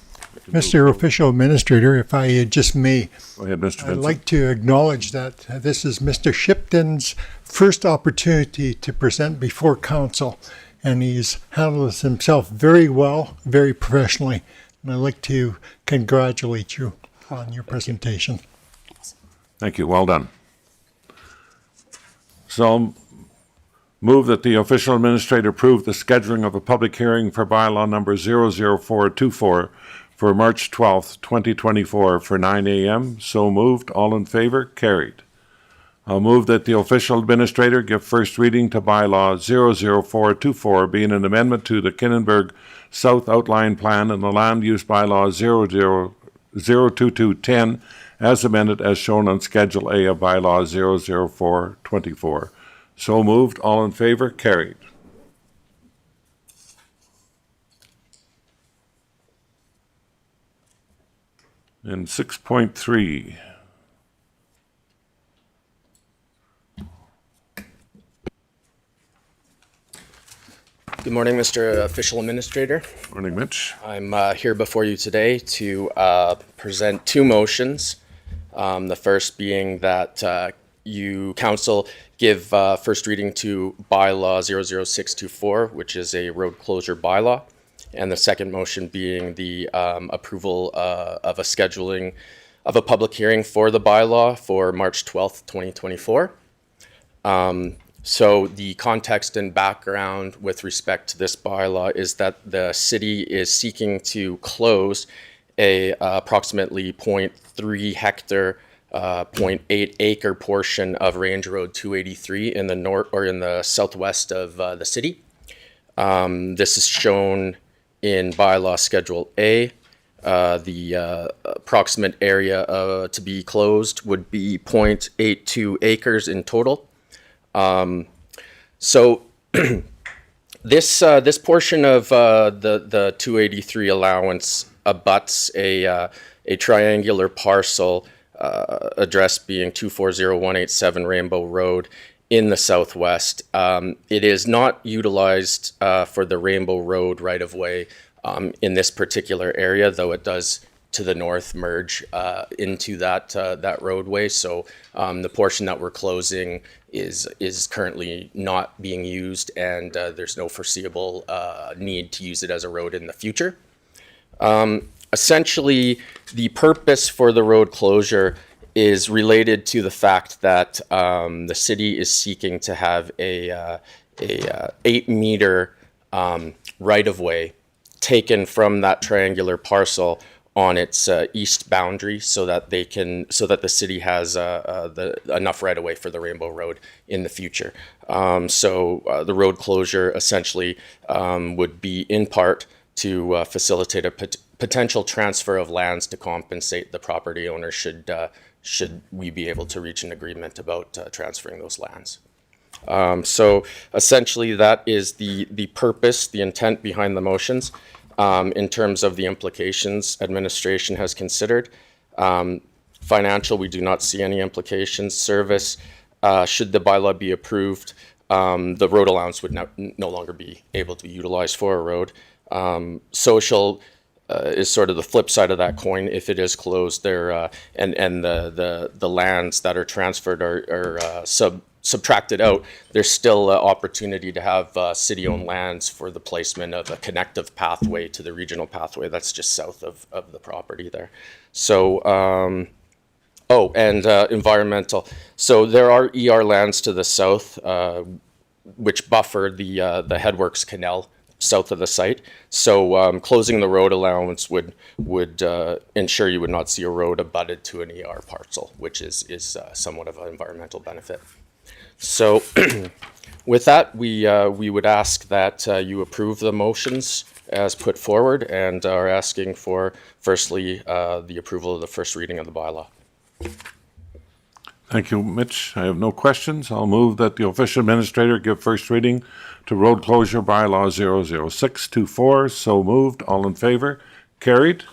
Mr. Official Administrator, if I just may,
Go ahead, Mr.
I'd
Vincent.
like to acknowledge that this is Mr. Shipton's first opportunity to present before council, and he's handled himself very well, very professionally, and I'd like to congratulate you on your presentation.
Thank you. Well done. So I'll move that the official administrator approve the scheduling of a public hearing for bylaw number 00424 for March 12th, 2024 for 9 a.m. So moved. All in favor? Carried. I'll move that the official administrator give first reading to bylaw 00424, being an amendment to the Kinnenberg South Outline Plan and the land use bylaw 02210 as amended as shown on Schedule A of bylaw 00424. So moved. All in favor? Carried. And 6.3.
Good morning, Mr. Official Administrator.
Morning, Mitch.
I'm here before you today to present two motions The first being that you council give first reading to bylaw 00624, which is a road closure bylaw. And the second motion being the approval of a scheduling of a public hearing for the bylaw for March 12th, 2024. So the context and background with respect to this bylaw is that the city is seeking to close a approximately 0.3 hectare, 0.8 acre portion of Range Road 283 in the north or in the southwest of the city. This is shown in bylaw Schedule A. The approximate area to be closed would be 0.82 acres in total. So this portion of the 283 allowance abuts a triangular parcel address being 240187 Rainbow Road in the southwest. It is not utilized for the Rainbow Road right-of-way in this particular area, though it does to the north merge into that roadway. So the portion that we're closing is currently not being used, and there's no foreseeable need to use it as a road in the future. Essentially, the purpose for the road closure is related to the fact that the city is seeking to have a 8-meter right-of-way taken from that triangular parcel on its east boundary, so that the city has enough right-of-way for the Rainbow Road in the future. So the road closure essentially would be in part to facilitate a potential transfer of lands to compensate the property owner should we be able to reach an agreement about transferring those lands. So essentially that is the purpose, the intent behind the motions. In terms of the implications administration has considered. Financial, we do not see any implications. Service, should the bylaw be approved, the road allowance would no longer be able to be utilized for a road. Social is sort of the flip side of that coin. If it is closed, there and the lands that are transferred are subtracted out, there's still an opportunity to have city-owned lands for the placement of a connective pathway to the regional pathway that's just south of the property there. So, environmental. So there are ER lands to the south, which buffer the Headworks Canal south of the site. So closing the road allowance would ensure you would not see a road abutted to an ER parcel, which is somewhat of an environmental benefit. So with that, we would ask that you approve the motions as put forward, and are asking for, firstly, the approval of the first reading of the bylaw.
Thank you, Mitch. I have no questions. I'll move that the official administrator give first reading to road closure bylaw 00624. So moved. All in favor? Carried.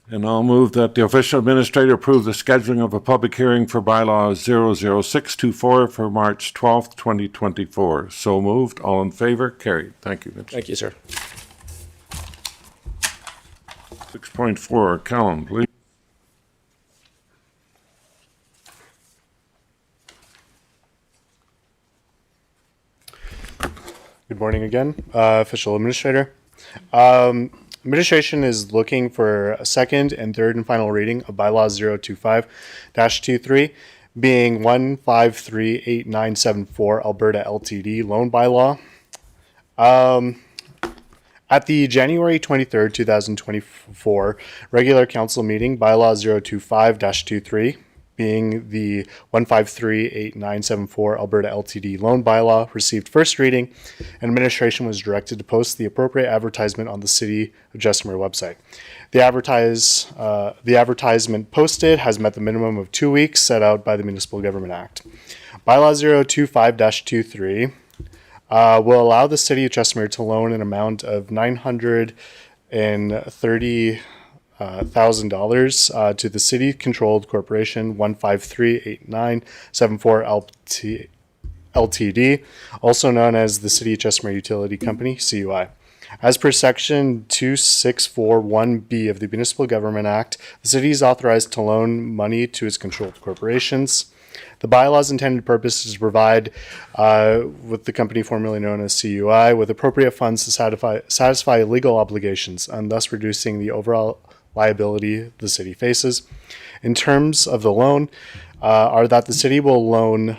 And I'll move that the official administrator approve the scheduling of a public hearing for bylaw 00624 for March 12th, 2024. So moved. All in favor? Carried. Thank you, Mitch.
Thank you, sir.
6.4, Callum, please.
Good morning again, official administrator. Administration is looking for a second and third and final reading of bylaw 025-23, being 1538974 Alberta LTD loan bylaw. At the January 23rd, 2024 regular council meeting, bylaw 025-23, being the 1538974 Alberta LTD loan bylaw, received first reading, and administration was directed to post the appropriate advertisement on the City of Jessamine website. The advertisement posted has met the minimum of 2 weeks set out by the Municipal Government Act. Bylaw 025-23 will allow the City of Jessamine to loan an amount of $930,000 to the city-controlled corporation 1538974 LTD, also known as the City of Jessamine Utility Company, CUI. As per Section 2641B of the Municipal Government Act, the city is authorized to loan money to its controlled corporations. The bylaw's intended purpose is to provide, with the company formerly known as CUI, with appropriate funds to satisfy legal obligations and thus reducing the overall liability the city faces. In terms of the loan, are that the city will loan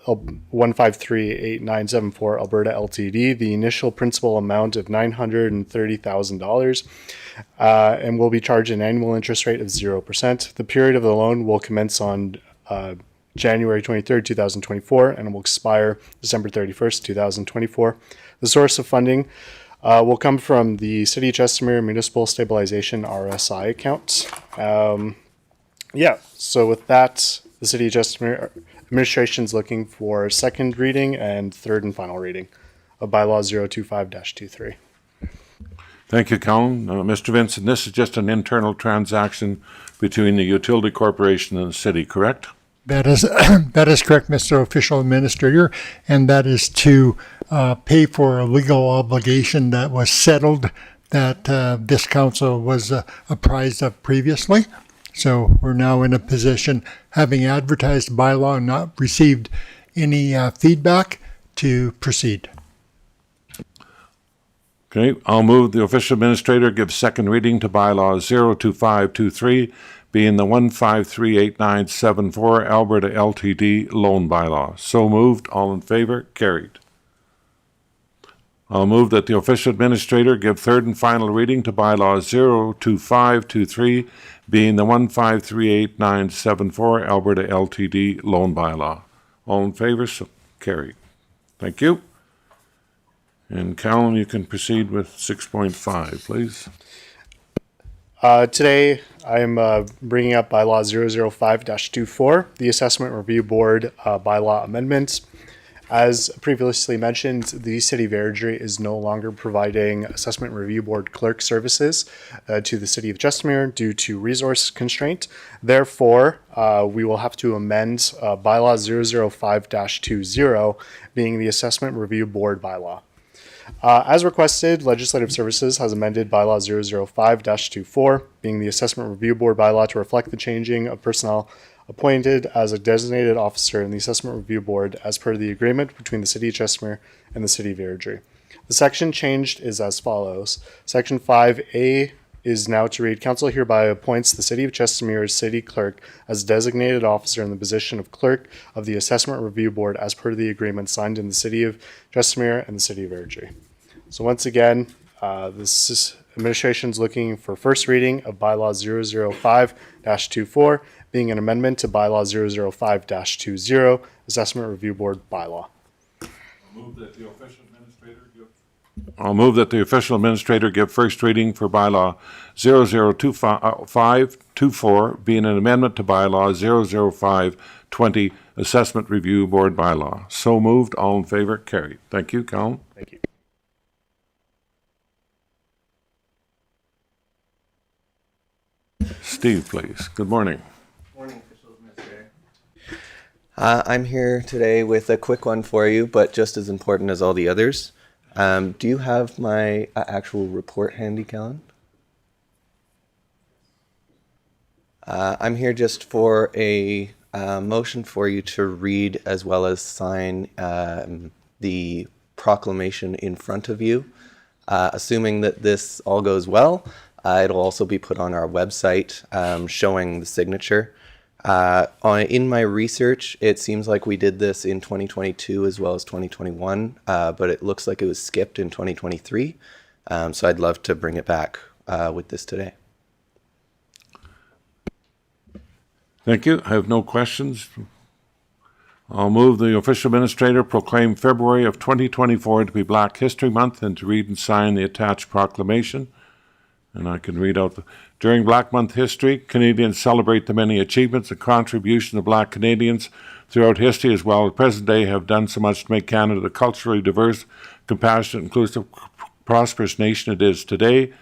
1538974 Alberta Ltd. the initial principal amount of $930,000 and will be charged an annual interest rate of 0%. The period of the loan will commence on January 23rd, 2024, and will expire December 31st, 2024. The source of funding will come from the City of Chestermere Municipal Stabilization RSI account. So with that, the City of Chestermere administration is looking for second reading and third and final reading of bylaw 025-23.
Thank you, Colin. Mr. Vincent, this is just an internal transaction between the utility corporation and the city, correct?
That is correct, Mr. Official Administrator, and that is to pay for a legal obligation that was settled that this council was apprised of previously. So we're now in a position, having advertised bylaw and not received any feedback, to proceed.
Okay, I'll move the official administrator give second reading to bylaw 02523, being the 1538974 Alberta Ltd. loan bylaw. So moved. All in favor? Carried. I'll move that the official administrator give third and final reading to bylaw 02523, being the 1538974 Alberta Ltd. loan bylaw. All in favor? So carried. Thank you. And Callan, you can proceed with 6.5, please.
Today, I'm bringing up bylaw 005-24, the Assessment Review Board bylaw amendments. As previously mentioned, the City of Airdrie is no longer providing Assessment Review Board clerk services to the City of Chestermere due to resource constraint. Therefore, we will have to amend bylaw 005-20, being the Assessment Review Board bylaw. As requested, Legislative Services has amended bylaw 005-24, being the Assessment Review Board bylaw to reflect the changing of personnel appointed as a designated officer in the Assessment Review Board as per the agreement between the City of Chestermere and the City of Airdrie. The section changed is as follows. Section 5A is now to read, Council hereby appoints the City of Chestermere's City Clerk as designated officer in the position of Clerk of the Assessment Review Board as per the agreement signed in the City of Chestermere and the City of Airdrie. So once again, this administration is looking for first reading of bylaw 005-24, being an amendment to bylaw 005-20, Assessment Review Board bylaw.
I'll move that the official administrator give first reading for bylaw 005-24, being an amendment to bylaw 005-20, Assessment Review Board bylaw. So moved. All in favor? Carried. Thank you, Colin.
Thank you.
Steve, please. Good morning.
I'm here today with a quick one for you, but just as important as all the others. Do you have my actual report handy, Kellen? I'm here just for a motion for you to read as well as sign the proclamation in front of you. Assuming that this all goes well, it'll also be put on our website showing the signature. In my research, it seems like we did this in 2022 as well as 2021, but it looks like it was skipped in 2023. So I'd love to bring it back with this today.
Thank you. I have no questions. I'll move the official administrator proclaim February of 2024 to be Black History Month and to read and sign the attached proclamation. And I can read out, during Black Month history, Canadians celebrate the many achievements and contributions of Black Canadians throughout history, as well as present day, have done so much to make Canada the culturally diverse, compassionate, inclusive, prosperous nation it is today.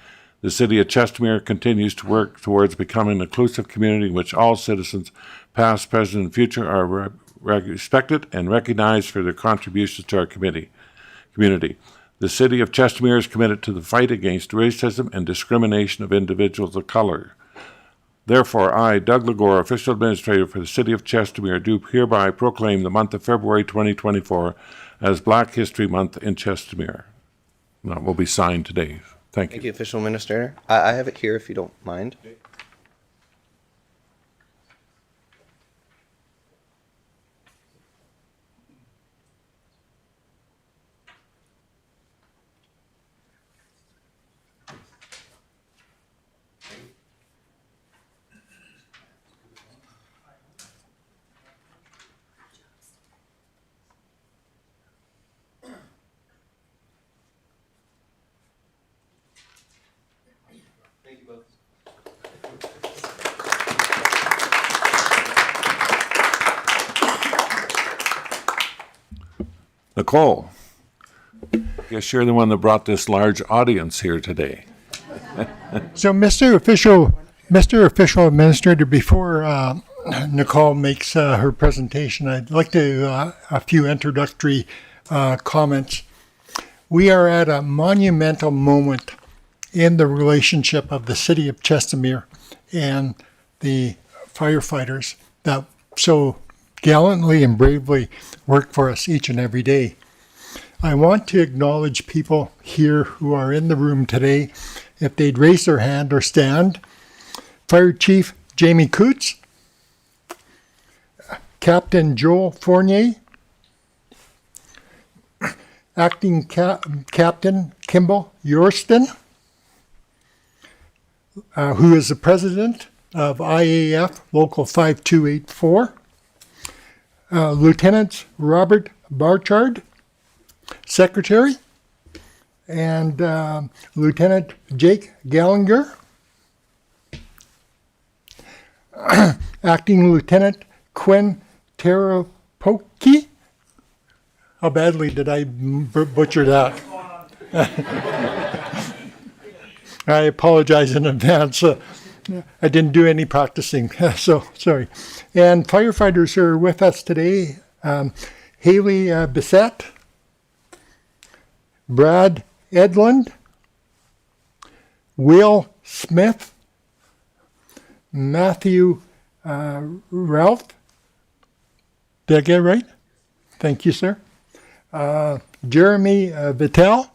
The City of Chestermere continues to work towards becoming an inclusive community in which all citizens, past, present, and future, are respected and recognized for their contributions to our community. The City of Chestermere is committed to the fight against racism and discrimination of individuals of color. Therefore, I, Doug Legore, Official Administrator for the City of Chestermere, do hereby proclaim the month of February 2024 as Black History Month in Chestermere. That will be signed today. Thank you.
Thank you, Official Administrator. I have it here if you don't mind.
Nicole, I guess you're the one that brought this large audience here today.
So, Mr. Official Administrator, before Nicole makes her presentation, I'd like to a few introductory comments. We are at a monumental moment in the relationship of the City of Chestermere and the firefighters that so gallantly and bravely work for us each and every day. I want to acknowledge people here who are in the room today. If they'd raise their hand or stand. Fire Chief Jamie Coots, Captain Joel Fournier, Acting Captain Kimball Yorston, who is the President of IAF Local 5284, Lieutenant Robert Barchard, Secretary, and Lieutenant Jake Gallinger, Acting Lieutenant Quinn Terapoki. How badly did I butcher that? I apologize in advance. I didn't do any practicing, so sorry. And firefighters who are with us today, Haley Bissett, Brad Edlund, Will Smith, Matthew Ralph. Did I get it right? Thank you, sir. Jeremy Vitale,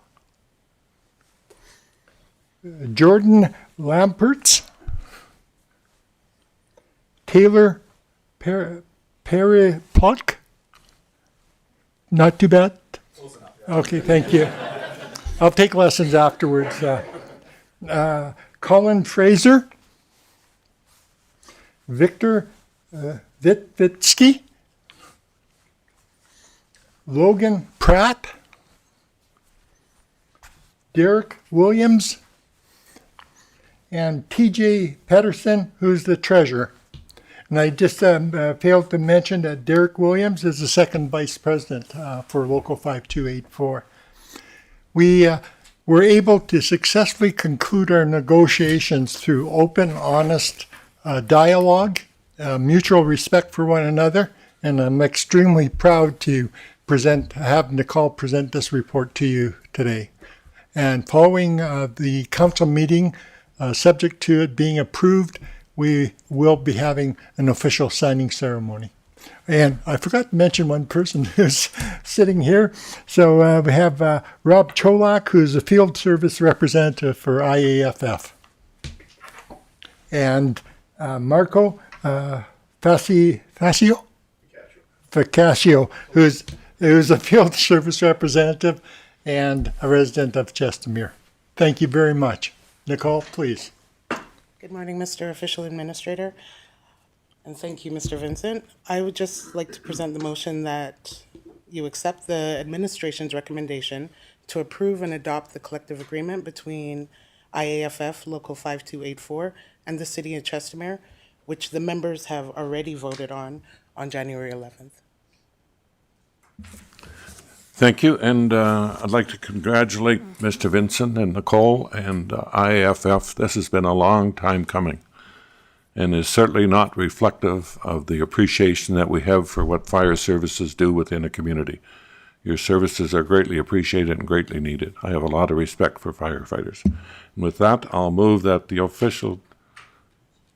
Jordan Lamperts, Taylor Perry-Pluck. Not too bad? Okay, thank you. I'll take lessons afterwards. Colin Fraser, Victor Vitvitsky, Logan Pratt, Derek Williams, and TJ Pedersen, who's the treasurer. And I just failed to mention that Derek Williams is the second vice president for Local 5284. We were able to successfully conclude our negotiations through open, honest dialogue, mutual respect for one another, and I'm extremely proud to have Nicole present this report to you today. And following the council meeting, subject to it being approved, we will be having an official signing ceremony. And I forgot to mention one person who's sitting here. So we have Rob Cholak, who's a field service representative for IAFF. And Marco Faccio, who's a field service representative and a resident of Chestermere. Thank you very much. Nicole, please.
Good morning, Mr. Official Administrator, and thank you, Mr. Vincent. I would just like to present the motion that you accept the administration's recommendation to approve and adopt the collective agreement between IAFF Local 5284 and the City of Chestermere, which the members have already voted on January 11th.
Thank you, and I'd like to congratulate Mr. Vincent and Nicole and IAFF. This has been a long time coming and is certainly not reflective of the appreciation that we have for what fire services do within a community. Your services are greatly appreciated and greatly needed. I have a lot of respect for firefighters. And with that, I'll move that the official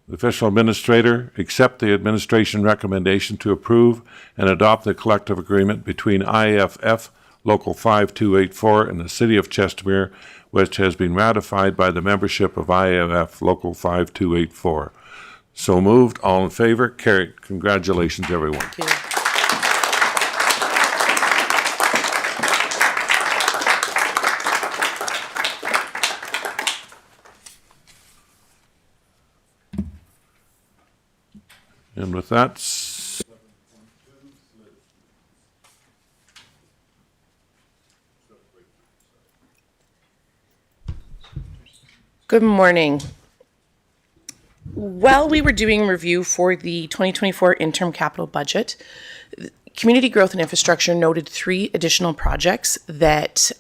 administrator accept the administration recommendation to approve and adopt the collective agreement between IFF Local 5284 and the City of Chestermere, which has been ratified by the membership of IFF Local 5284. So moved. All in favor? Carried. Congratulations, everyone. And with that,
Good morning. While we were doing review for the 2024 interim capital budget, Community Growth and Infrastructure noted 3 additional projects that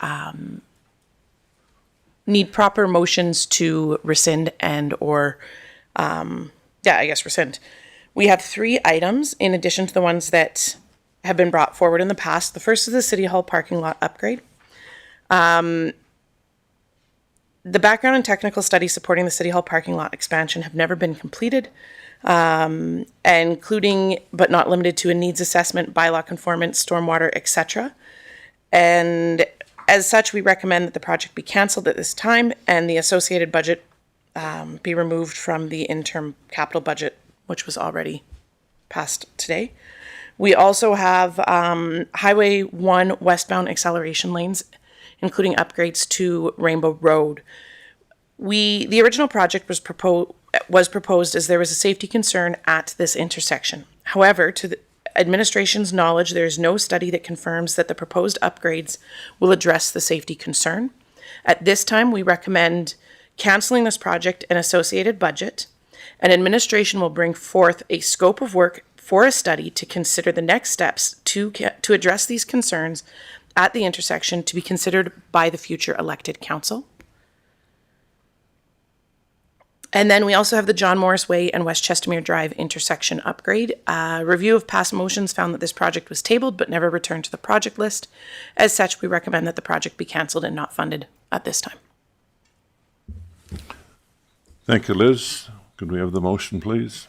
need proper motions to rescind and or, rescind. We have 3 items in addition to the ones that have been brought forward in the past. The first is the City Hall parking lot upgrade. The background and technical studies supporting the City Hall parking lot expansion have never been completed, including but not limited to a needs assessment, bylaw conformance, stormwater, etc. And as such, we recommend that the project be cancelled at this time and the associated budget be removed from the interim capital budget, which was already passed today. We also have Highway 1 westbound acceleration lanes, including upgrades to Rainbow Road. The original project was proposed as there was a safety concern at this intersection. However, to the administration's knowledge, there is no study that confirms that the proposed upgrades will address the safety concern. At this time, we recommend canceling this project and associated budget, and administration will bring forth a scope of work for a study to consider the next steps to address these concerns at the intersection to be considered by the future elected council. And then we also have the John Morris Way and West Chestermere Drive intersection upgrade. Review of past motions found that this project was tabled but never returned to the project list. As such, we recommend that the project be cancelled and not funded at this time.
thank you, Liz. Could we have the motion, please?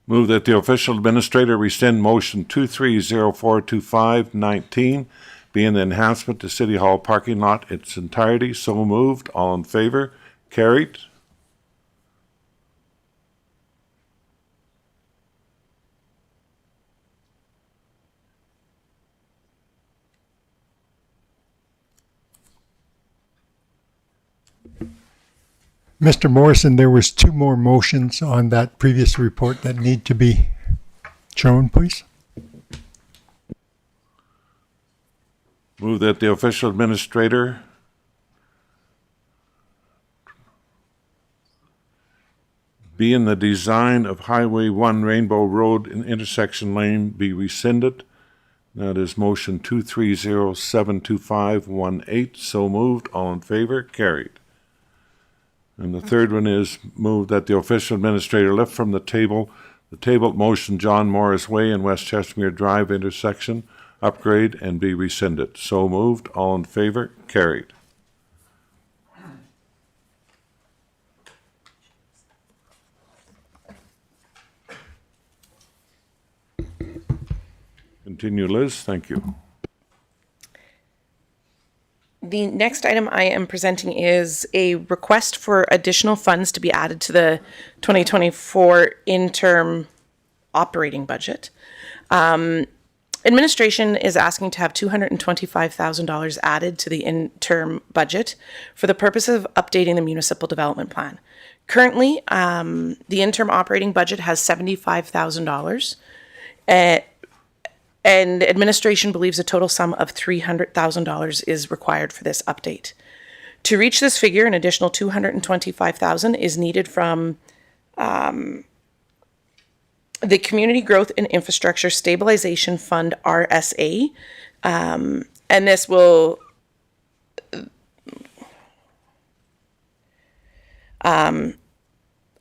Move that the official administrator rescind motion 23042519, being the enhancement to City Hall parking lot its entirety. So moved. All in favor? Carried.
Mr. Morrison, there was 2 more motions on that previous report that need to be shown, please.
Move that the official administrator be in the design of Highway 1 Rainbow Road intersection lane be rescinded. That is motion 23072518. So moved. All in favor? Carried. And the third one is move that the official administrator lift from the tabled motion John Morris Way and West Chestermere Drive intersection upgrade and be rescinded. So moved. All in favor? Carried. Continue, Liz. Thank you.
The next item I am presenting is a request for additional funds to be added to the 2024 interim operating budget. Administration is asking to have $225,000 added to the interim budget for the purpose of updating the municipal development plan. Currently, the interim operating budget has $75,000. And administration believes a total sum of $300,000 is required for this update. To reach this figure, an additional $225,000 is needed from the Community Growth and Infrastructure Stabilization Fund, RSA. And this will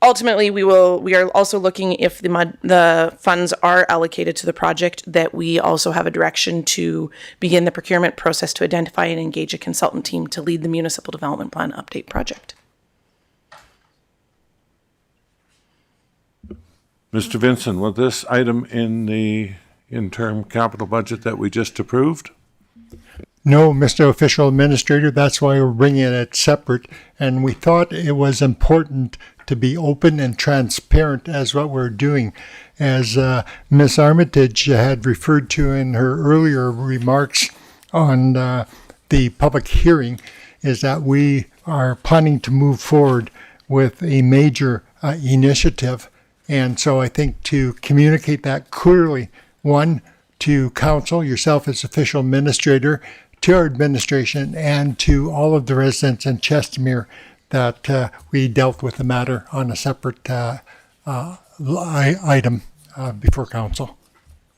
ultimately, we are also looking if the funds are allocated to the project, that we also have a direction to begin the procurement process to identify and engage a consultant team to lead the municipal development plan update project.
Mr. Vincent, was this item in the interim capital budget that we just approved?
No, Mr. Official Administrator, that's why we're bringing it separate. And we thought it was important to be open and transparent as what we're doing. As Ms. Armitage had referred to in her earlier remarks on the public hearing, is that we are planning to move forward with a major initiative. And so I think to communicate that clearly, one, to council, yourself as official administrator, to our administration, and to all of the residents in Chestermere, that we dealt with the matter on a separate item before council.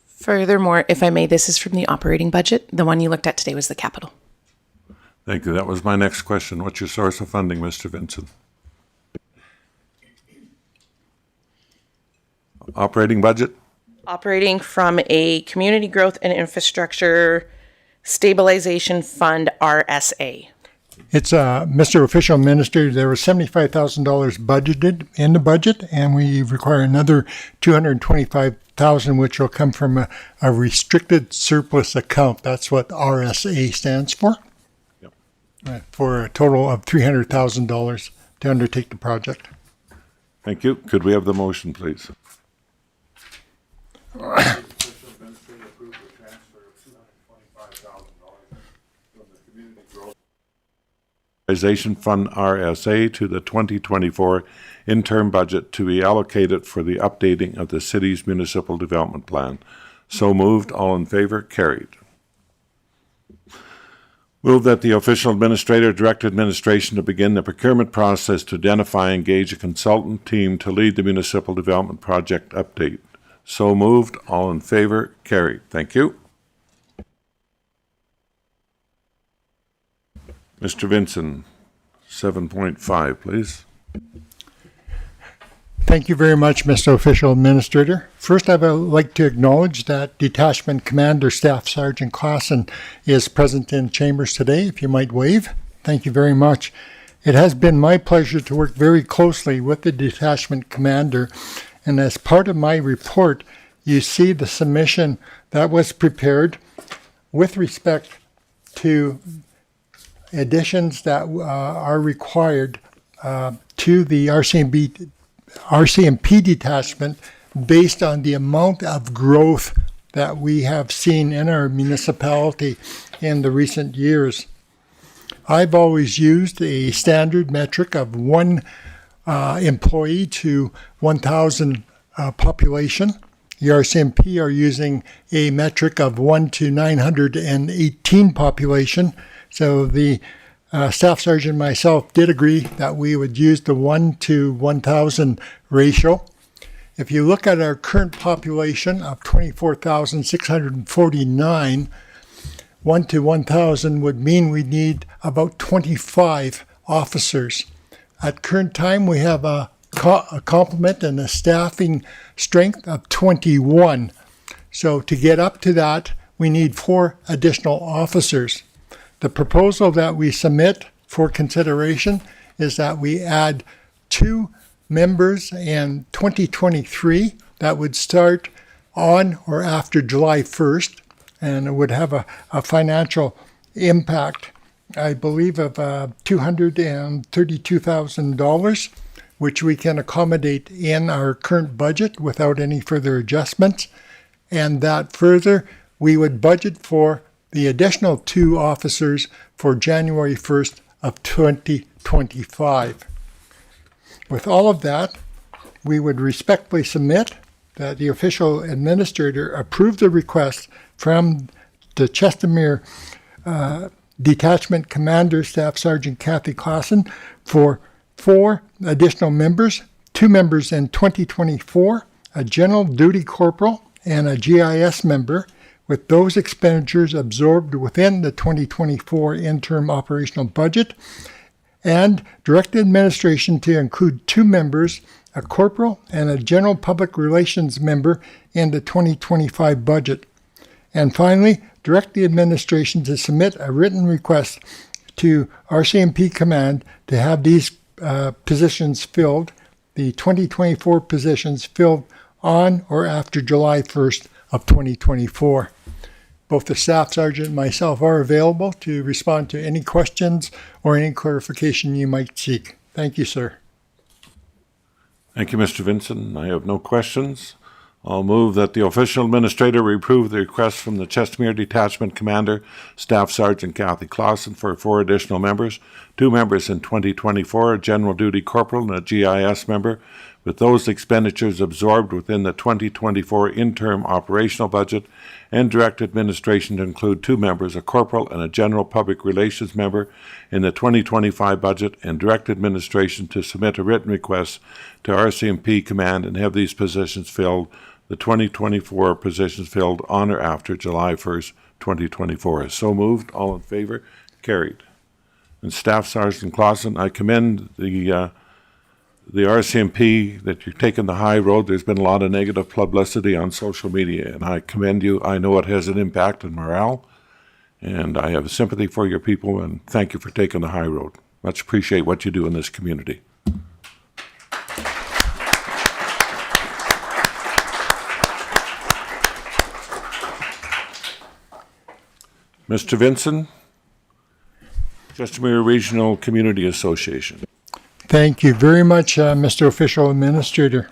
Furthermore, if I may, this is from the operating budget. The one you looked at today was the capital.
Thank you. That was my next question. What's your source of funding, Mr. Vincent? Operating budget?
Operating from a Community Growth and Infrastructure Stabilization Fund, RSA.
It's Mr. Official Administrator, there was $75,000 budgeted in the budget, and we require another $225,000, which will come from a restricted surplus account. That's what RSA stands for. Yep. For a total of $300,000 to undertake the project.
Thank you. Could we have the motion, please? Fund RSA to the 2024 interim budget to be allocated for the updating of the city's municipal development plan. So moved. All in favor? Carried. Move that the official administrator direct administration to begin the procurement process to identify and engage a consultant team to lead the municipal development project update. So moved. All in favor? Carried. Thank you. Mr. Vincent, 7.5, please.
Thank you very much, Mr. Official Administrator. First, I would like to acknowledge that Detachment Commander Staff Sergeant Klassen is present in chambers today. If you might wave. Thank you very much. It has been my pleasure to work very closely with the Detachment Commander, and as part of my report, you see the submission that was prepared with respect to additions that are required to the RCMP detachment based on the amount of growth that we have seen in our municipality in the recent years. I've always used a standard metric of one employee to 1,000 population. The RCMP are using a metric of 1 to 918 population. So the Staff Sergeant and myself did agree that we would use the 1 to 1,000 ratio. If you look at our current population of 24,649, 1 to 1,000 would mean we need about 25 officers. At current time, we have a complement and a staffing strength of 21. So to get up to that, we need 4 additional officers. The proposal that we submit for consideration is that we add 2 members in 2023 that would start on or after July 1st, and it would have a financial impact, I believe, of $232,000, which we can accommodate in our current budget without any further adjustments, and that further we would budget for the additional 2 officers for January 1st of 2025. With all of that, we would respectfully submit that the official administrator approve the request from the Chestermere Detachment Commander Staff Sergeant Kathy Clausen for 4 additional members, 2 members in 2024, a General Duty Corporal, and a GIS member, with those expenditures absorbed within the 2024 interim operational budget, and direct administration to include 2 members, a corporal and a general public relations member in the 2025 budget. And finally, direct the administration to submit a written request to RCMP Command to have these positions filled, the 2024 positions filled on or after July 1st of 2024. Both the staff sergeant and myself are available to respond to any questions or any clarification you might seek. Thank you, sir.
Thank you, Mr. Vincent. I have no questions. I'll move that the official administrator approve the request from the Chestermere Detachment Commander, Staff Sergeant Kathy Clausen, for 4 additional members, 2 members in 2024, a General Duty Corporal and a GIS member, with those expenditures absorbed within the 2024 interim operational budget, and direct administration to include 2 members, a corporal and a general public relations member in the 2025 budget, and direct administration to submit a written request to RCMP Command and have these positions filled, the 2024 positions filled on or after July 1st, 2024. So moved. All in favor? Carried. And Staff Sergeant Clausen, I commend the RCMP that you're taking the high road. There's been a lot of negative publicity on social media, and I commend you. I know it has an impact on morale, and I have sympathy for your people, and thank you for taking the high road. Much appreciate what you do in this community. Mr. Vincent, Chestermere Regional Community Association.
Thank you very much, Mr. Official Administrator.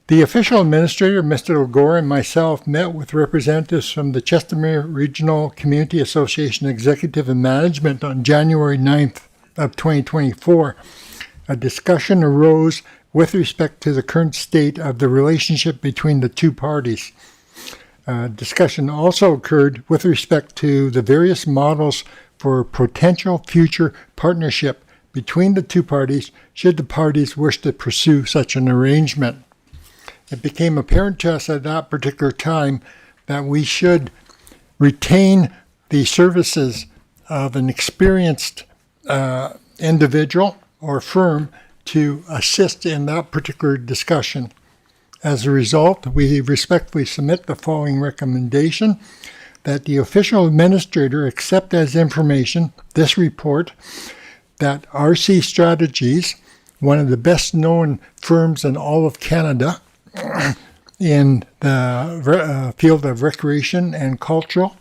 The Official Administrator, Mr. O'Gore, and myself met with representatives from the Chestermere Regional Community Association Executive and Management on January 9th of 2024. A discussion arose with respect to the current state of the relationship between the 2 parties. Discussion also occurred with respect to the various models for potential future partnership between the 2 parties should the parties wish to pursue such an arrangement. It became apparent to us at that particular time that we should retain the services of an experienced individual or firm to assist in that particular discussion. As a result, we respectfully submit the following recommendation: that the official administrator accept as information this report that RC Strategies, one of the best known firms in all of Canada in the field of recreation and cultural,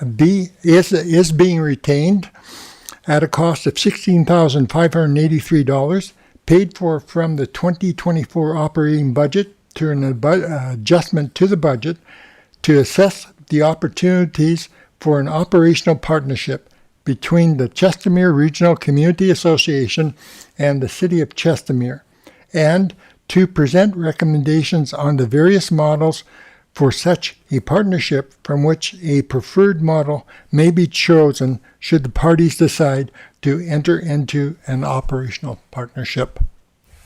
is being retained at a cost of $16,583, paid for from the 2024 operating budget through an adjustment to the budget to assess the opportunities for an operational partnership between the Chestermere Regional Community Association and the City of Chestermere, and to present recommendations on the various models for such a partnership, from which a preferred model may be chosen should the parties decide to enter into an operational partnership.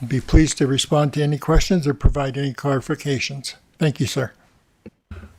I'd be pleased to respond to any questions or provide any clarifications. Thank you, sir.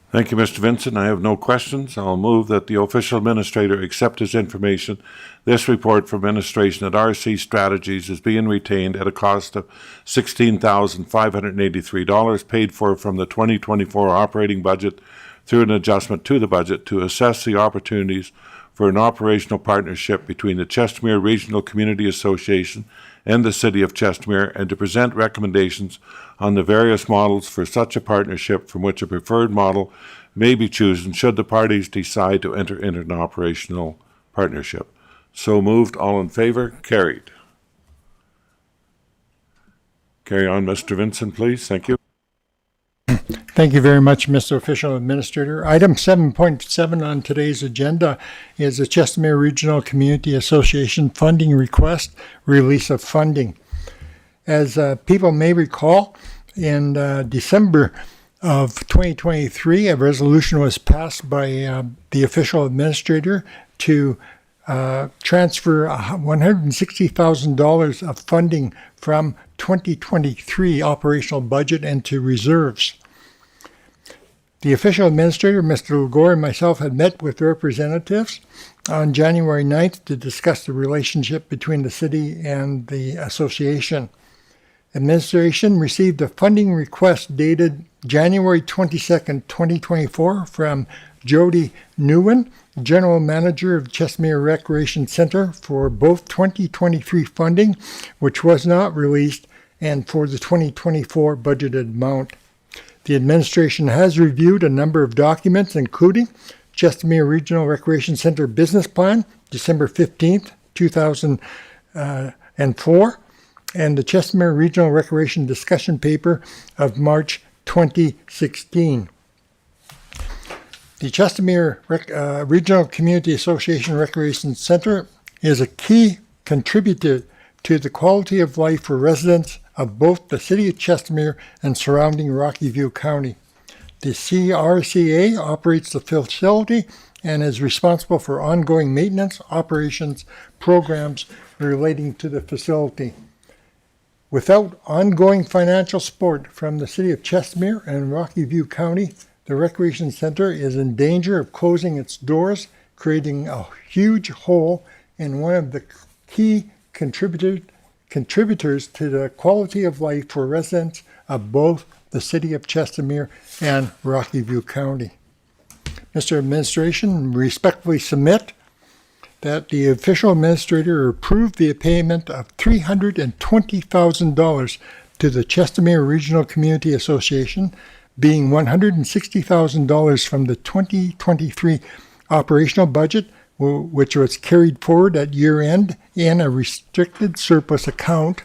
Thank you, Mr. Vincent. I have no questions. I'll move that the official administrator accept as information this report from administration that RC Strategies is being retained at a cost of $16,583, paid for from the 2024 operating budget through an adjustment to the budget to assess the opportunities for an operational partnership between the Chestermere Regional Community Association and the City of Chestermere, and to present recommendations on the various models for such a partnership, from which a preferred model may be chosen should the parties decide to enter into an operational partnership. So moved. All in favor? Carried. Carry on, Mr. Vincent, please. Thank you.
Thank you very much, Mr. Official Administrator. Item 7.7 on today's agenda is the Chestermere Regional Community Association funding request, release of funding. As people may recall, in December of 2023, a resolution was passed by the Official Administrator to transfer $160,000 of funding from 2023 operational budget into reserves. The official administrator, Mr. Legore, and myself had met with representatives on January 9th to discuss the relationship between the city and the association. Administration received a funding request dated January 22nd, 2024 from Jody Newen, General Manager of Chestermere Recreation Center, for both 2023 funding, which was not released, and for the 2024 budgeted amount. The administration has reviewed a number of documents, including Chestermere Regional Recreation Center Business Plan, December 15th, 2004, and the Chestermere Regional Recreation Discussion Paper of March 2016. The Chestermere Regional Community Association Recreation Center is a key contributor to the quality of life for residents of both the City of Chestermere and surrounding Rocky View County. The CRCA operates the facility and is responsible for ongoing maintenance, operations, programs relating to the facility. Without ongoing financial support from the City of Chestermere and Rocky View County, the Recreation Center is in danger of closing its doors, creating a huge hole in one of the key contributors to the quality of life for residents of both the City of Chestermere and Rocky View County. Mr. Administration, respectfully submit that the official administrator approved the payment of $320,000 to the Chestermere Regional Community Association, being $160,000 from the 2023 operational budget, which was carried forward at year-end in a restricted surplus account,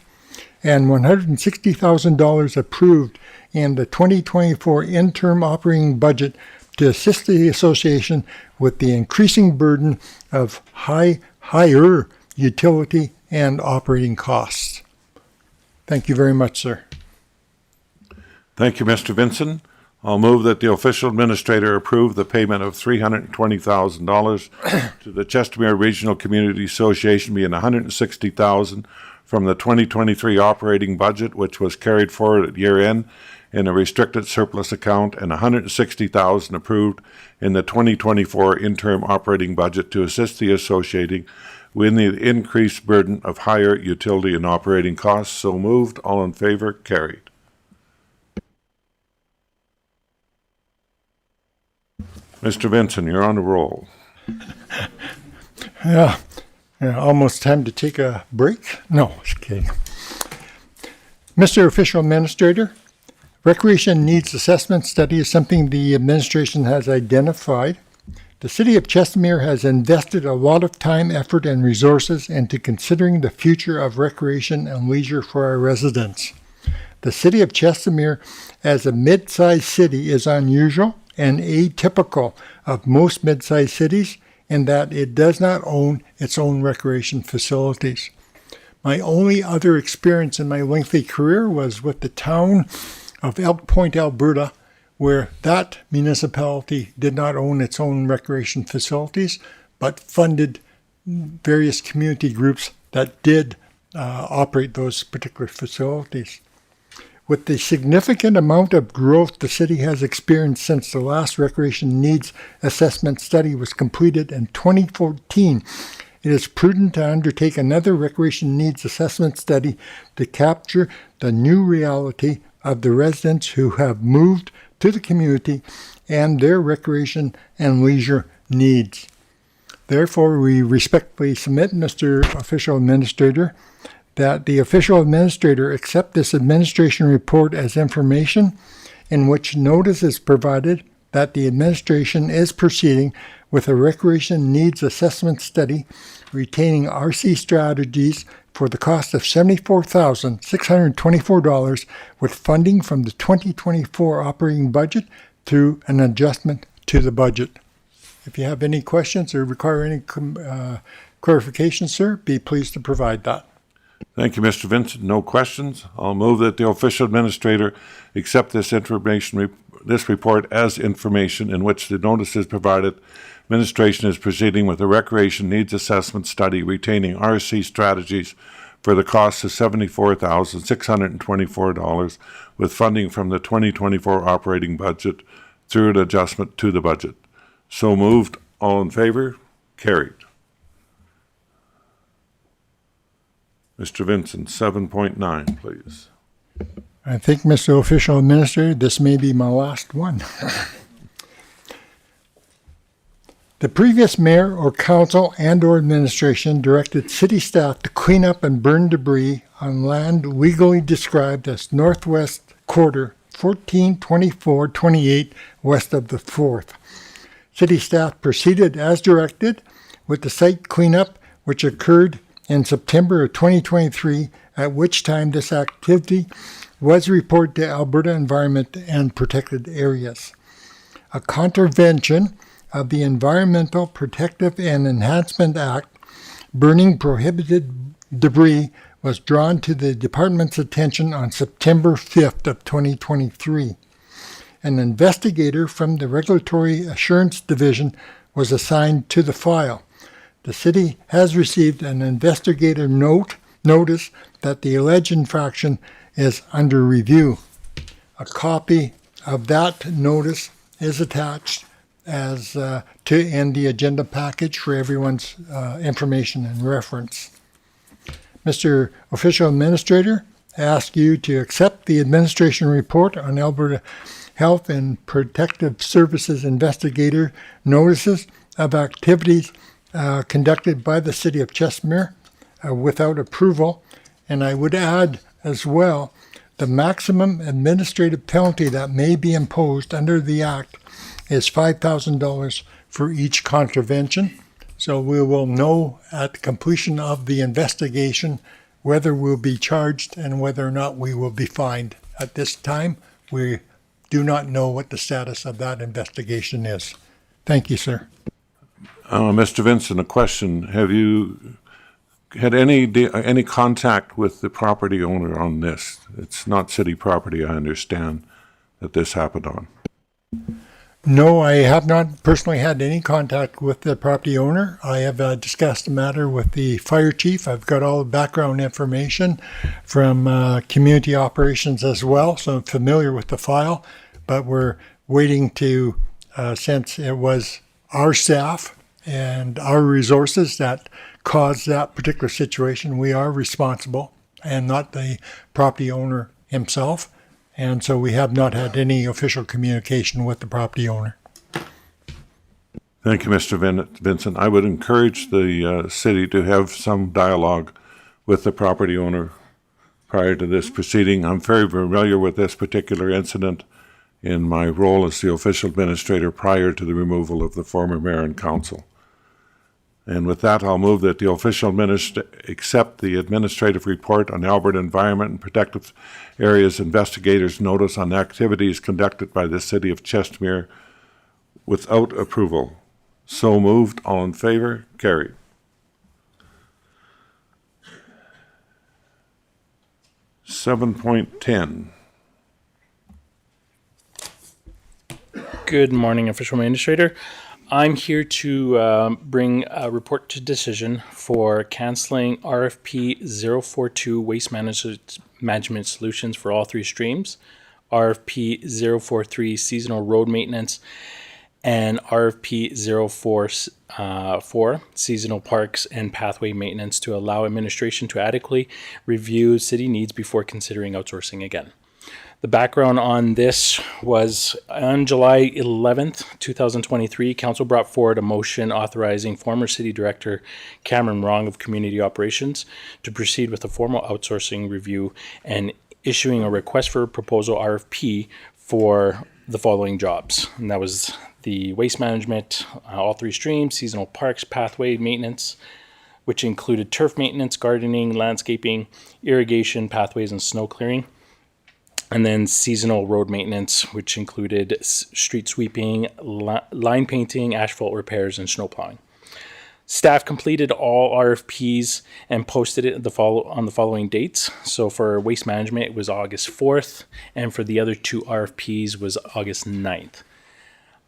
and $160,000 approved in the 2024 interim operating budget to assist the association with the increasing burden of higher utility and operating costs. Thank you very much, sir.
Thank you, Mr. Vinson. I'll move that the official administrator approve the payment of $320,000 to the Chestermere Regional Community Association, being $160,000 from the 2023 operating budget, which was carried forward at year-end in a restricted surplus account, and $160,000 approved in the 2024 interim operating budget to assist the associating with the increased burden of higher utility and operating costs. So moved. All in favor? Carried. Mr. Vinson, you're on a roll.
Yeah, almost time to take a break? No, just kidding. Mr. Official Administrator, Recreation Needs Assessment Study is something the administration has identified. The City of Chestermere has invested a lot of time, effort, and resources into considering the future of recreation and leisure for our residents. The City of Chestermere, as a mid-sized city, is unusual and atypical of most mid-sized cities in that it does not own its own recreation facilities. My only other experience in my lengthy career was with the town of Elk Point, Alberta, where that municipality did not own its own recreation facilities, but funded various community groups that did operate those particular facilities. With the significant amount of growth the city has experienced since the last Recreation Needs Assessment Study was completed in 2014, it is prudent to undertake another Recreation Needs Assessment Study to capture the new reality of the residents who have moved to the community and their recreation and leisure needs. Therefore, we respectfully submit, Mr. Official Administrator, that the official administrator accept this administration report as information in which notice is provided that the administration is proceeding with a recreation needs assessment study retaining RC strategies for the cost of $74,624 with funding from the 2024 operating budget through an adjustment to the budget. If you have any questions or require any clarification, sir, be pleased to provide that.
Thank you, Mr. Vincent. No questions. I'll move that the official administrator accept this report as information in which the notice is provided. Administration is proceeding with a recreation needs assessment study retaining RC strategies for the cost of $74,624 with funding from the 2024 operating budget through an adjustment to the budget. So moved. All in favor? Carried. Mr. Vincent, 7.9, please.
I think, Mr. Official Administrator, this may be my last one. The previous mayor or council and/or administration directed city staff to clean up and burn debris on land legally described as Northwest Quarter 142428 west of the 4th. City staff proceeded as directed with the site cleanup, which occurred in September of 2023, at which time this activity was reported to Alberta Environment and Protected Areas. A contravention of the Environmental Protective and Enhancement Act, burning prohibited debris was drawn to the department's attention on September 5th of 2023. An investigator from the Regulatory Assurance Division was assigned to the file. The city has received an investigator notice that the alleged infraction is under review. A copy of that notice is attached as in the agenda package for everyone's information and reference. Mr. Official Administrator, I ask you to accept the administration report on Alberta Health and Protective Services investigator notices of activities conducted by the City of Chestermere without approval. And I would add as well, the maximum administrative penalty that may be imposed under the Act is $5,000 for each contravention. So we will know at the completion of the investigation whether we'll be charged and whether or not we will be fined. At this time, we do not know what the status of that investigation is. Thank you, sir.
Mr. Vincent, a question. Have you had any contact with the property owner on this? It's not city property, I understand, that this happened on.
No, I have not personally had any contact with the property owner. I have discussed the matter with the fire chief. I've got all the background information from community operations as well, so I'm familiar with the file. But we're waiting to, since it was our staff and our resources that caused that particular situation, we are responsible and not the property owner himself. And so we have not had any official communication with the property owner.
Thank you, Mr. Vincent. I would encourage the city to have some dialogue with the property owner prior to this proceeding. I'm very familiar with this particular incident in my role as the official administrator prior to the removal of the former mayor and council. And with that, I'll move that the official accept the administrative report on Alberta Environment and Protective Areas Investigators' Notice on activities conducted by the City of Chestermere without approval. So moved. All in favor? Carried. $7.10.
Good morning, Official Administrator. I'm here to bring a report to decision for canceling RFP 042 Waste Management Solutions for all three streams, RFP 043 Seasonal Road Maintenance, and RFP 044 Seasonal Parks and Pathway Maintenance to allow administration to adequately review city needs before considering outsourcing again. The background on this was on July 11th, 2023, Council brought forward a motion authorizing former City Director Cameron Wrong of Community Operations to proceed with a formal outsourcing review and issuing a request for a proposal RFP for the following jobs. And that was the waste management, all three streams, seasonal parks, pathway maintenance, which included turf maintenance, gardening, landscaping, irrigation, pathways, and snow clearing. And then seasonal road maintenance, which included street sweeping, line painting, asphalt repairs, and snow plowing. Staff completed all RFPs and posted it on the following dates. So for waste management, it was August 4th, and for the other two RFPs was August 9th.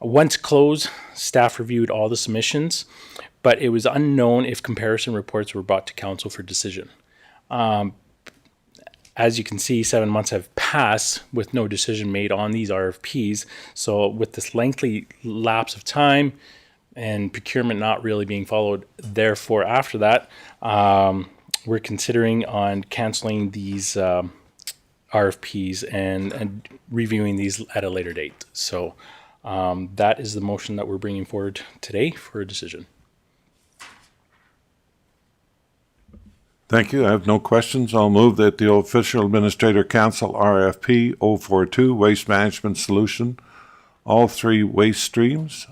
Once closed, staff reviewed all the submissions, but it was unknown if comparison reports were brought to council for decision. As you can see, 7 months have passed with no decision made on these RFPs. So with this lengthy lapse of time and procurement not really being followed, therefore after that, we're considering on canceling these RFPs and reviewing these at a later date. So that is the motion that we're bringing forward today for a decision.
Thank you. I have no questions. I'll move that the official administrator cancel RFP 042 Waste Management Solution, all 3 waste streams,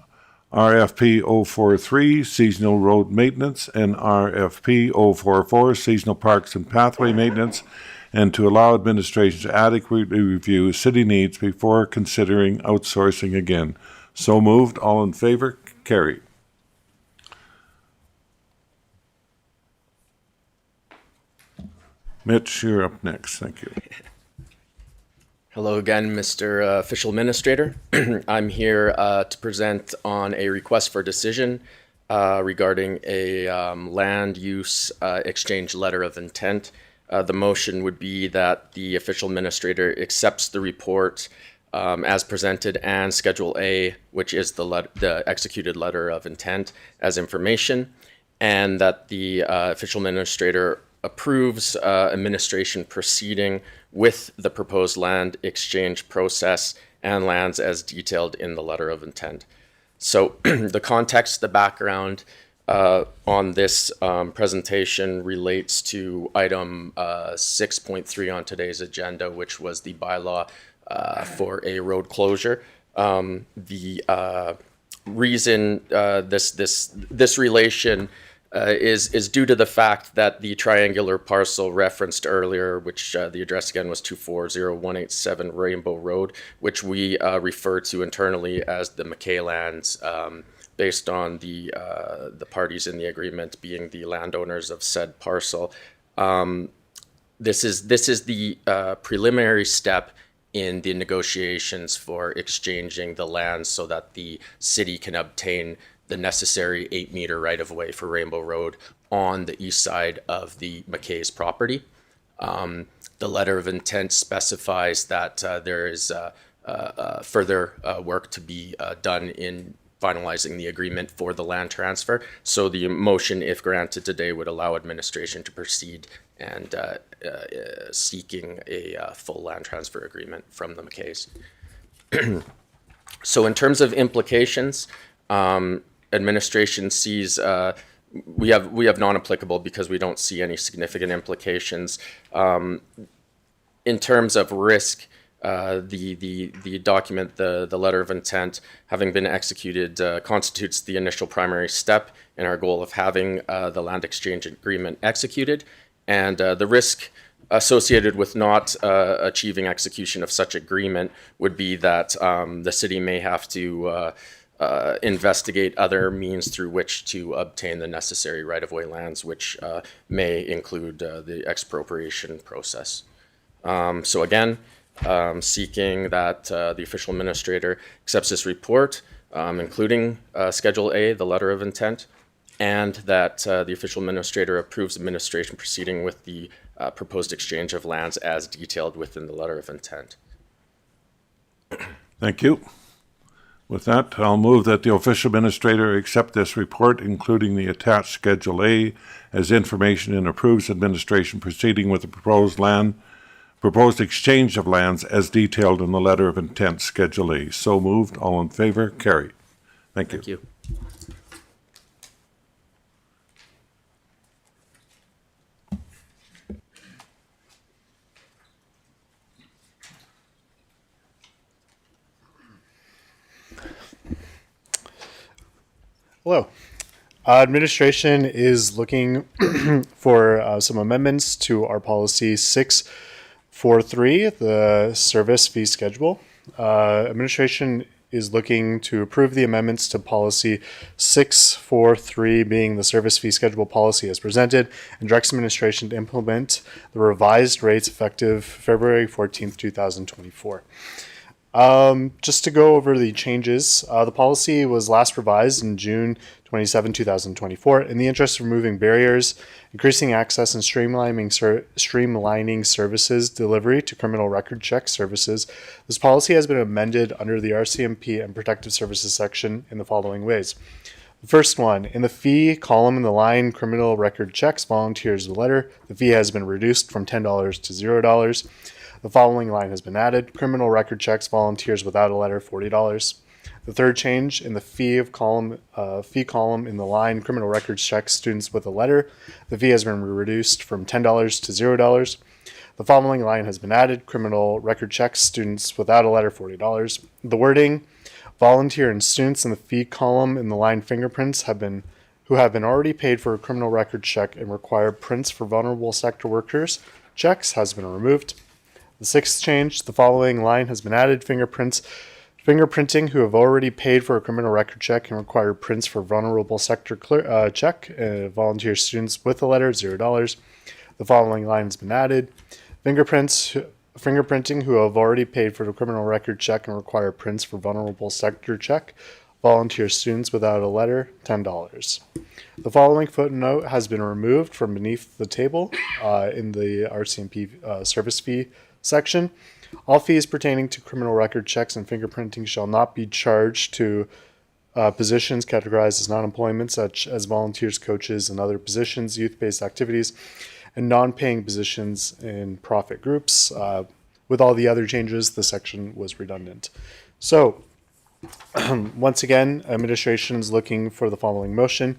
RFP 043 Seasonal Road Maintenance, and RFP 044 Seasonal Parks and Pathway Maintenance, and to allow administration to adequately review city needs before considering outsourcing again. So moved. All in favor? Carried. Mitch, you're up next. Thank you.
Hello again, Mr. Official Administrator. I'm here to present on a request for decision regarding a land use exchange letter of intent. The motion would be that the official administrator accepts the report as presented and Schedule A, which is the executed letter of intent, as information, and that the official administrator approves administration proceeding with the proposed land exchange process and lands as detailed in the letter of intent. So the context, the background on this presentation relates to item 6.3 on today's agenda, which was the bylaw for a road closure. The reason this relation is due to the fact that the triangular parcel referenced earlier, which the address again was 240187 Rainbow Road, which we refer to internally as the McKay lands, based on the parties in the agreement being the landowners of said parcel. This is the preliminary step in the negotiations for exchanging the lands so that the city can obtain the necessary 8-meter right-of-way for Rainbow Road on the east side of the McKay's property. The letter of intent specifies that there is further work to be done in finalizing the agreement for the land transfer. So the motion, if granted today, would allow administration to proceed and seeking a full land transfer agreement from the McKays. So in terms of implications, administration sees we have non-applicable because we don't see any significant implications. In terms of risk, the document, the letter of intent, having been executed, constitutes the initial primary step in our goal of having the land exchange agreement executed. And the risk associated with not achieving execution of such agreement would be that the city may have to investigate other means through which to obtain the necessary right-of-way lands, which may include the expropriation process. So again, seeking that the official administrator accepts this report, including Schedule A, the letter of intent, and that the official administrator approves administration proceeding with the proposed exchange of lands as detailed within the letter of intent.
Thank you. With that, I'll move that the official administrator accept this report, including the attached Schedule A, as information and approves administration proceeding with the proposed exchange of lands as detailed in the letter of intent, Schedule A. So moved. All in favor? Carried. Thank you.
Thank you.
Hello. Administration is looking for some amendments to our policy 643, the service fee schedule. Administration is looking to approve the amendments to policy 643, being the service fee schedule policy as presented, and directs administration to implement the revised rates effective February 14th, 2024. Just to go over the changes, the policy was last revised in June 27, 2024, in the interest of removing barriers, increasing access, and streamlining services delivery to criminal record check services. This policy has been amended under the RCMP and Protective Services section in the following ways. The first one, in the fee column in the line criminal record checks volunteers with letter, the fee has been reduced from $10 to $0. The following line has been added, criminal record checks volunteers without a letter, $40. The third change, in the fee column in the line criminal records checks students with a letter, the fee has been reduced from $10 to $0. The following line has been added, criminal record checks students without a letter, $40. The wording, volunteer and students in the fee column in the line fingerprints who have been already paid for a criminal record check and require prints for vulnerable sector workers checks has been removed. The sixth change, the following line has been added, fingerprinting who have already paid for a criminal record check and require prints for vulnerable sector check, volunteer students with a letter, $0. The following line has been added, fingerprinting who have already paid for the criminal record check and require prints for vulnerable sector check, volunteer students without a letter, $10. The following footnote has been removed from beneath the table in the RCMP service fee section. All fees pertaining to criminal record checks and fingerprinting shall not be charged to positions categorized as non-employment, such as volunteers, coaches, and other positions, youth-based activities, and non-paying positions in profit groups. With all the other changes, the section was redundant. So, once again, administration is looking for the following motion: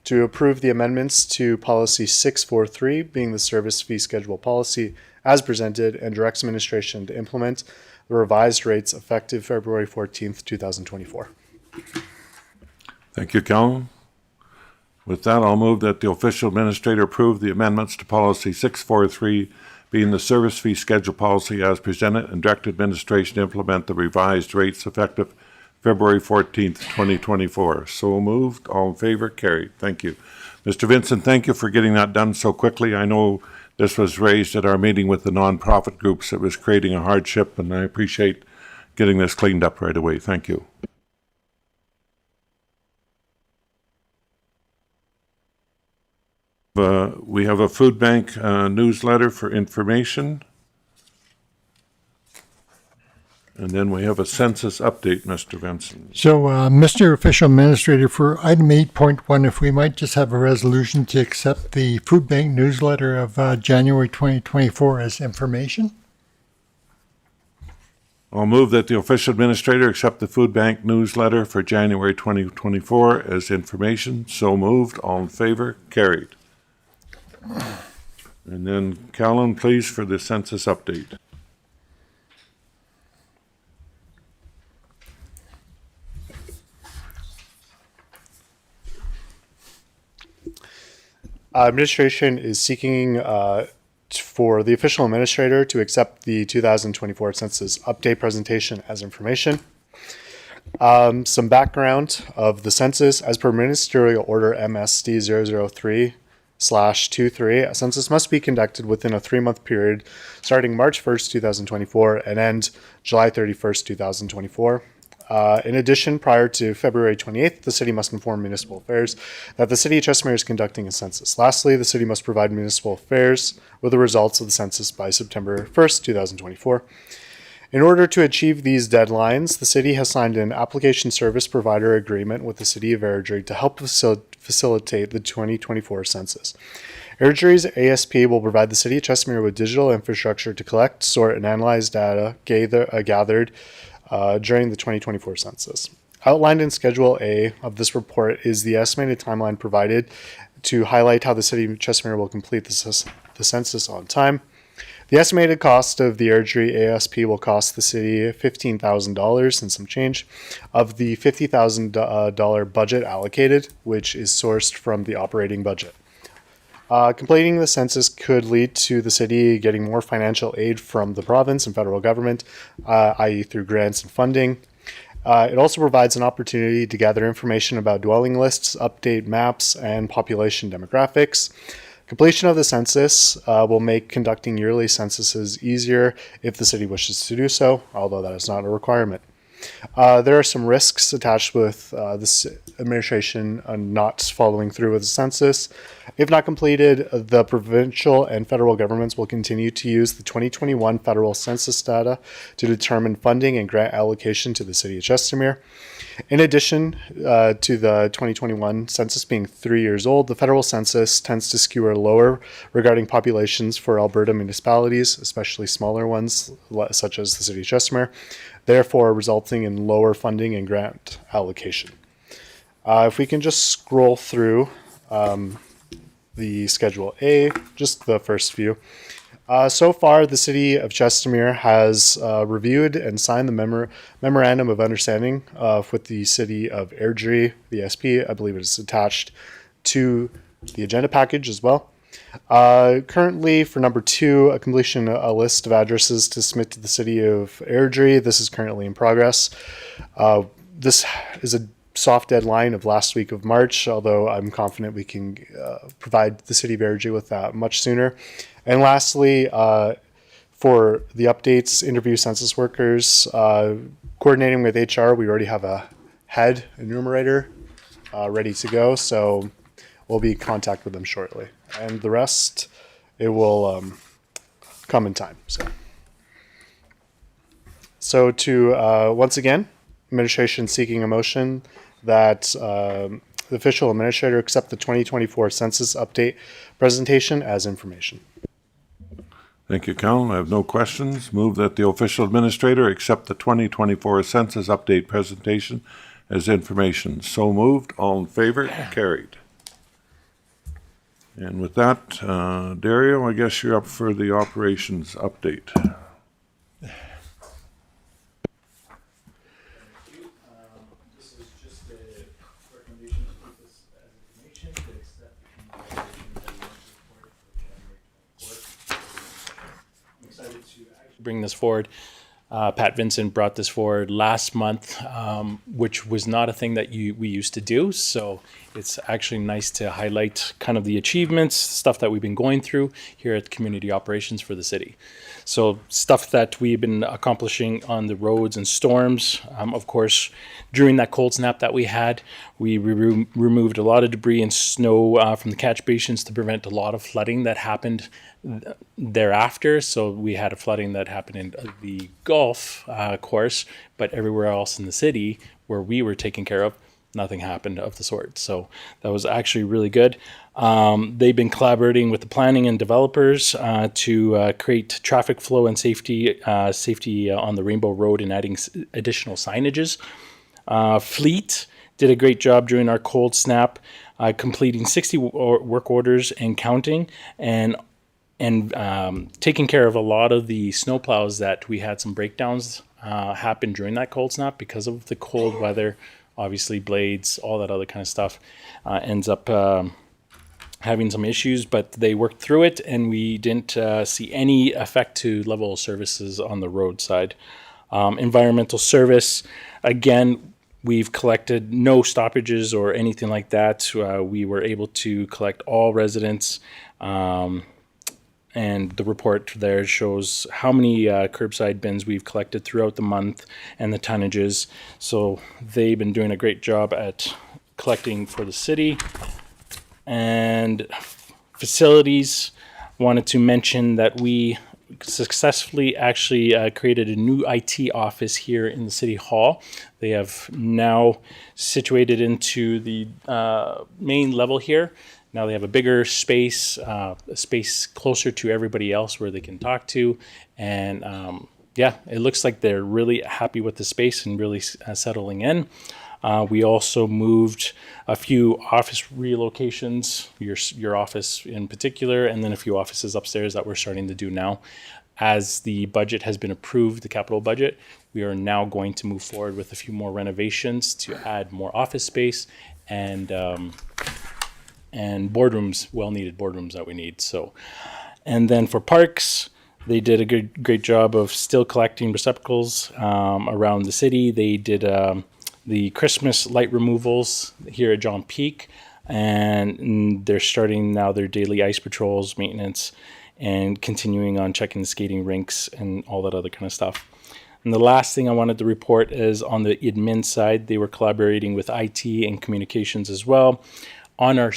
to approve the amendments to policy 643, being the service fee schedule policy, as presented, and directs administration to implement the revised rates effective February 14th, 2024.
Thank you, Calum. With that, I'll move that the official administrator approve the amendments to policy 643, being the service fee schedule policy as presented, and direct administration to implement the revised rates effective February 14th, 2024. So moved. All in favor? Carried. Thank you. Mr. Vincent, thank you for getting that done so quickly. I know this was raised at our meeting with the nonprofit groups. It was creating a hardship, and I appreciate getting this cleaned up right away. Thank you. We have a food bank newsletter for information. And then we have a census update, Mr. Vincent.
So, Mr. Official Administrator, for item 8.1, if we might just have a resolution to accept the food bank newsletter of January 2024 as information.
I'll move that the official administrator accept the food bank newsletter for January 2024 as information. So moved. All in favor? Carried. And then Callan, please, for the census update.
Administration is seeking for the official administrator to accept the 2024 census update presentation as information. Some background of the census. As per Ministerial Order MSD 003/23, a census must be conducted within a 3-month period starting March 1st, 2024 and end July 31st, 2024. In addition, prior to February 28th, the city must inform Municipal Affairs that the City of Chestermere is conducting a census. Lastly, the city must provide Municipal Affairs with the results of the census by September 1st, 2024. In order to achieve these deadlines, the city has signed an application service provider agreement with the City of Airdrie to help facilitate the 2024 census. Airdrie's ASP will provide the City of Chestermere with digital infrastructure to collect, sort, and analyze data gathered during the 2024 census. Outlined in Schedule A of this report is the estimated timeline provided to highlight how the City of Chestermere will complete the census on time. The estimated cost of the Airdrie ASP will cost the city $15,000 and some change of the $50,000 budget allocated, which is sourced from the operating budget. Completing the census could lead to the city getting more financial aid from the province and federal government, i.e. through grants and funding. It also provides an opportunity to gather information about dwelling lists, update maps, and population demographics. Completion of the census will make conducting yearly censuses easier if the city wishes to do so, although that is not a requirement. There are some risks attached with this administration not following through with the census. If not completed, the provincial and federal governments will continue to use the 2021 federal census data to determine funding and grant allocation to the city of Chestermere. In addition to the 2021 census being 3 years old, the federal census tends to skew lower regarding populations for Alberta municipalities, especially smaller ones such as the city of Chestermere, therefore resulting in lower funding and grant allocation. If we can just scroll through the Schedule A, just the first few. So far, the city of Chestermere has reviewed and signed the Memorandum of Understanding with the city of Airdrie, the SP. I believe it is attached to the agenda package as well. Currently, for number 2, a completion a list of addresses to submit to the city of Airdrie. This is currently in progress. This is a soft deadline of last week of March, although I'm confident we can provide the city of Airdrie with that much sooner. And lastly, for the updates, interview census workers, coordinating with HR, we already have a head enumerator ready to go, so we'll be in contact with them shortly. And the rest, it will come in time. So to, once again, administration seeking a motion that the official administrator accept the 2024 census update presentation as information.
Thank you, Cal. I have no questions. Move that the official administrator accept the 2024 census update presentation as information. So moved. All in favor? Carried. And with that, Dario, I guess you're up for the operations update.
This is just a recommendation to put this as information to accept the evaluation that we want to report for January 24th. I'm excited to actually bring this forward. Pat Vincent brought this forward last month, which was not a thing that we used to do. So it's actually nice to highlight kind of the achievements, stuff that we've been going through here at Community Operations for the city. So stuff that we've been accomplishing on the roads and storms. Of course, during that cold snap that we had, we removed a lot of debris and snow from the catch basins to prevent a lot of flooding that happened thereafter. So we had a flooding that happened in the Gulf course, but everywhere else in the city where we were taken care of, nothing happened of the sort. So that was actually really good. They've been collaborating with the planning and developers to create traffic flow and safety on the Rainbow Road and adding additional signages. Fleet did a great job during our cold snap, completing 60 work orders and counting, and taking care of a lot of the snowplows that we had some breakdowns happen during that cold snap because of the cold weather. Obviously, blades, all that other kind of stuff ends up having some issues, but they worked through it, and we didn't see any effect to level of services on the roadside. Environmental service, again, we've collected no stoppages or anything like that. We were able to collect all residents. And the report there shows how many curbside bins we've collected throughout the month and the tonnages. So they've been doing a great job at collecting for the city. And facilities, wanted to mention that we successfully actually created a new IT office here in the City Hall. They have now situated into the main level here. Now they have a bigger space, a space closer to everybody else where they can talk to. And yeah, it looks like they're really happy with the space and really settling in. We also moved a few office relocations, your office in particular, and then a few offices upstairs that we're starting to do now. As the budget has been approved, the capital budget, we are now going to move forward with a few more renovations to add more office space and boardrooms, well-needed boardrooms that we need. So, and then for parks, they did a great job of still collecting receptacles around the city. They did the Christmas light removals here at John Peak. and they're starting now their daily ice patrols, maintenance, and continuing on checking the skating rinks and all that other kind of stuff. And the last thing I wanted to report is on the admin side, they were collaborating with IT and communications as well. On our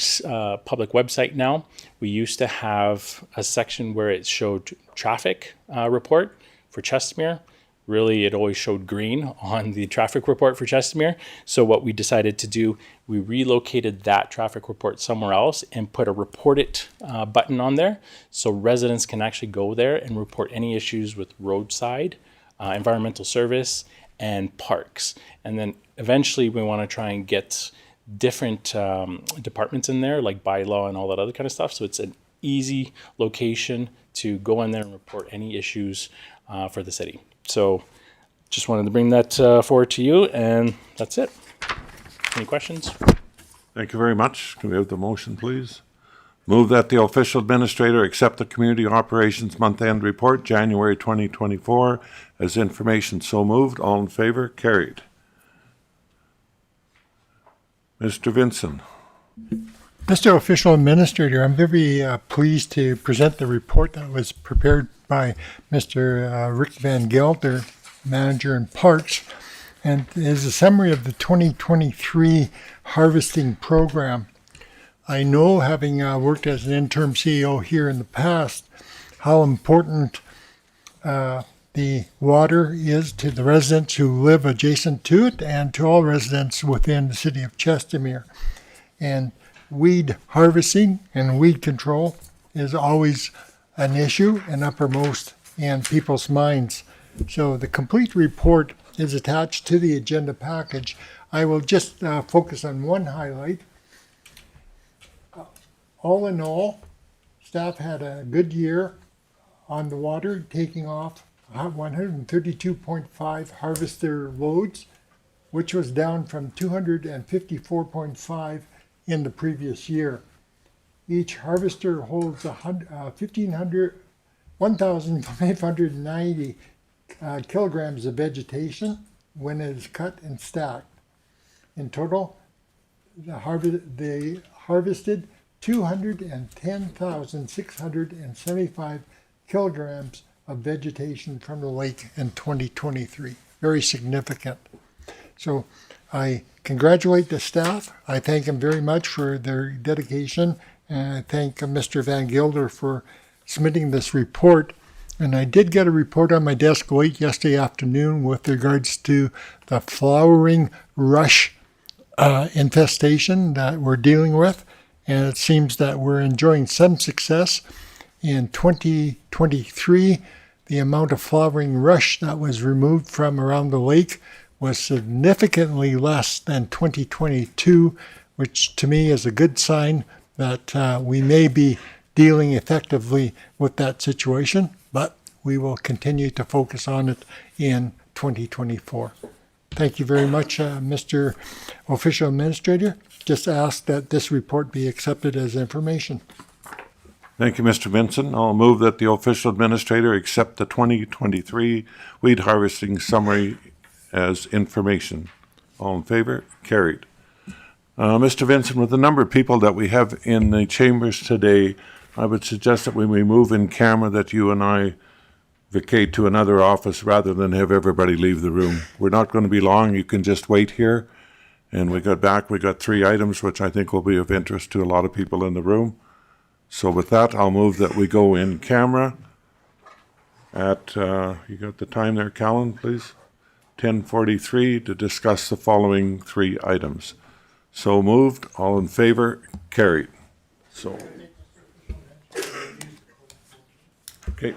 public website now, we used to have a section where it showed traffic report for Chestermere. Really, it always showed green on the traffic report for Chestermere. So what we decided to do, we relocated that traffic report somewhere else and put a report it button on there. So residents can actually go there and report any issues with roadside, environmental service, and parks. And then eventually we want to try and get different departments in there, like bylaw and all that other kind of stuff. So it's an easy location to go in there and report any issues for the city. So just wanted to bring that forward to you, and that's it. Any questions?
Thank you very much. Can we have the motion, please? Move that the official administrator accept the Community Operations Month-End Report, January 2024, as information. So moved. All in favor? Carried. Mr. Vincent.
Mr. Official Administrator, I'm very pleased to present the report that was prepared by Mr. Rick Van Gelder, Manager in Parks, and is a summary of the 2023 harvesting program. I know, having worked as an interim CEO here in the past, how important the water is to the residents who live adjacent to it and to all residents within the city of Chestermere. And weed harvesting and weed control is always an issue and uppermost in people's minds. So the complete report is attached to the agenda package. I will just focus on one highlight. All in all, staff had a good year on the water, taking off 132.5 harvester loads, which was down from 254.5 in the previous year. Each harvester holds 1,590 kilograms of vegetation when it is cut and stacked. In total, they harvested 210,675 kilograms of vegetation from the lake in 2023. Very significant. So I congratulate the staff. I thank them very much for their dedication, and I thank Mr. Van Gilder for submitting this report. And I did get a report on my desk late yesterday afternoon with regards to the flowering rush infestation that we're dealing with. And it seems that we're enjoying some success. In 2023, the amount of flowering rush that was removed from around the lake was significantly less than 2022, which to me is a good sign that we may be dealing effectively with that situation, but we will continue to focus on it in 2024. Thank you very much, Mr. Official Administrator. Just ask that this report be accepted as information.
Thank you, Mr. Vincent. I'll move that the official administrator accept the 2023 weed harvesting summary as information. All in favor? Carried. Mr. Vincent, with the number of people that we have in the chambers today, I would suggest that when we move in camera that you and I vacate to another office rather than have everybody leave the room. We're not going to be long. You can just wait here. And we got 3 items which I think will be of interest to a lot of people in the room. So with that, I'll move that we go in camera at, you got the time there, Callan, please? 10:43 to discuss the following 3 items. So moved. All in favor? Carried. So, okay.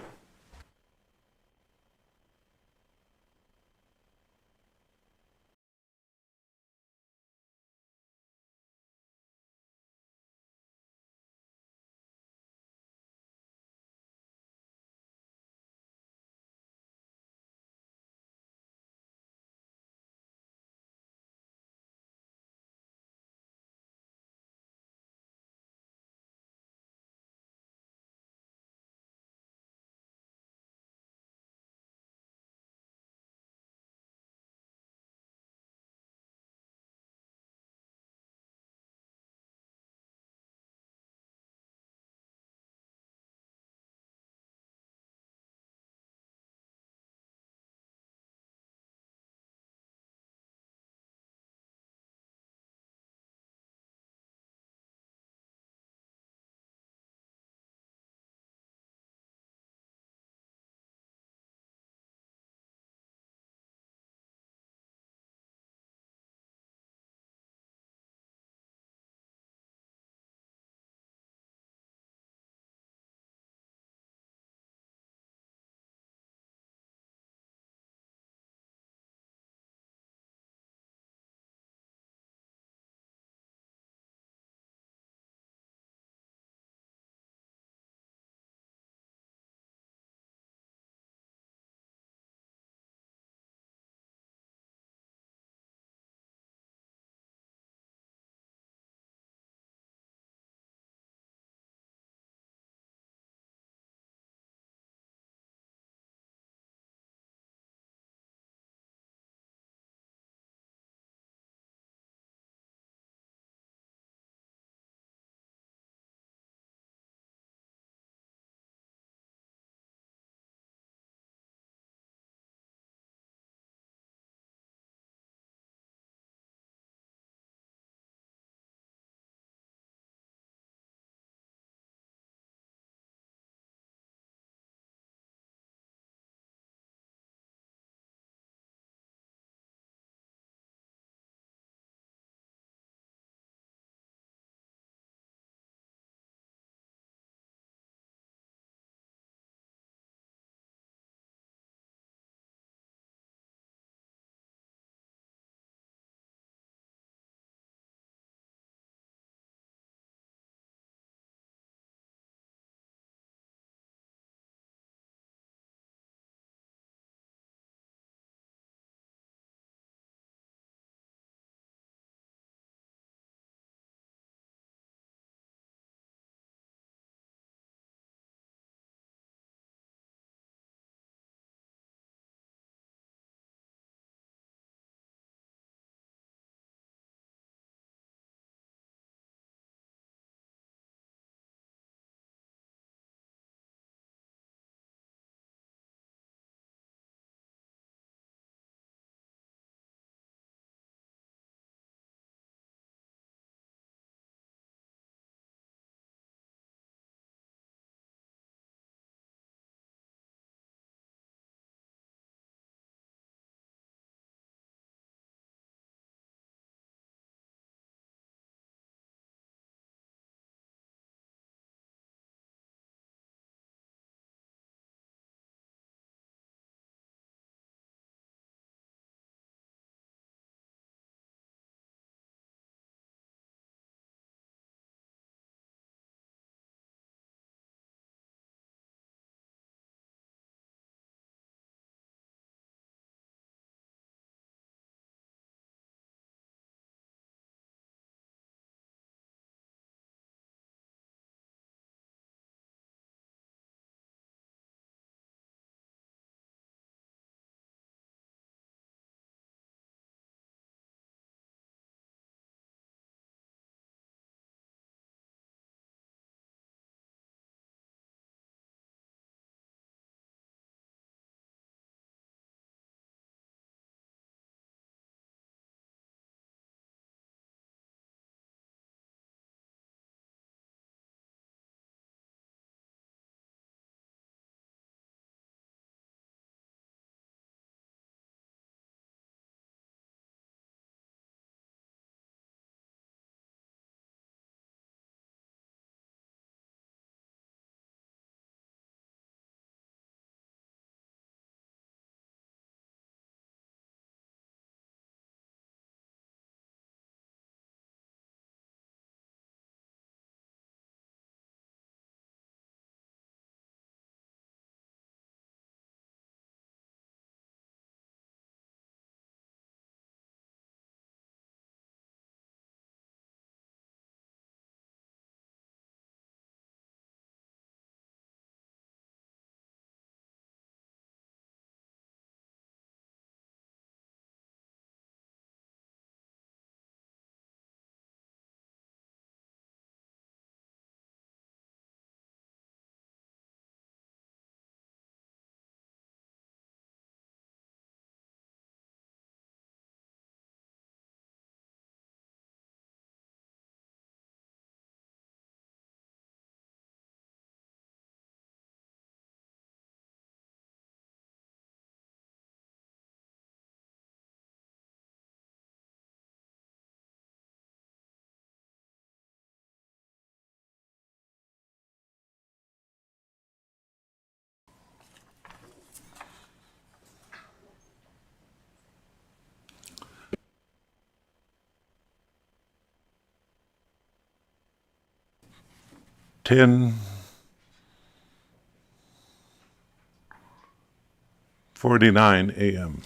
10:49 a.m.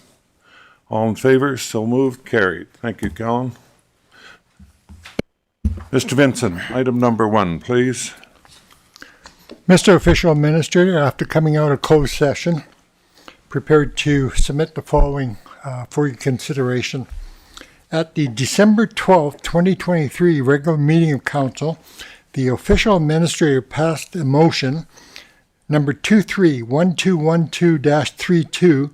All in favor? So moved. Carried. Thank you, Colin. Mr. Vincent, item number 1, please.
Mr. Official Administrator, after coming out of closed session, prepared to submit the following for your consideration. At the December 12th, 2023 regular meeting of Council, the Official Administrator passed a motion number 231212-32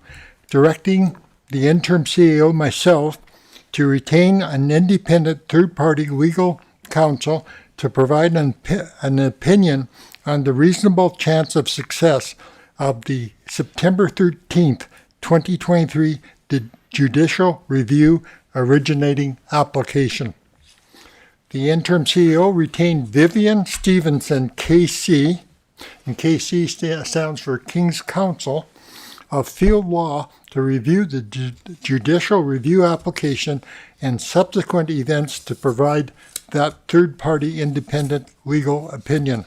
directing the interim CEO, myself, to retain an independent third-party legal counsel to provide an opinion on the reasonable chance of success of the September 13th, 2023 judicial review originating application. The interim CEO retained Vivian Stevenson, KC, and KC stands for King's Counsel, of Field Law to review the judicial review application and subsequent events to provide that third-party independent legal opinion.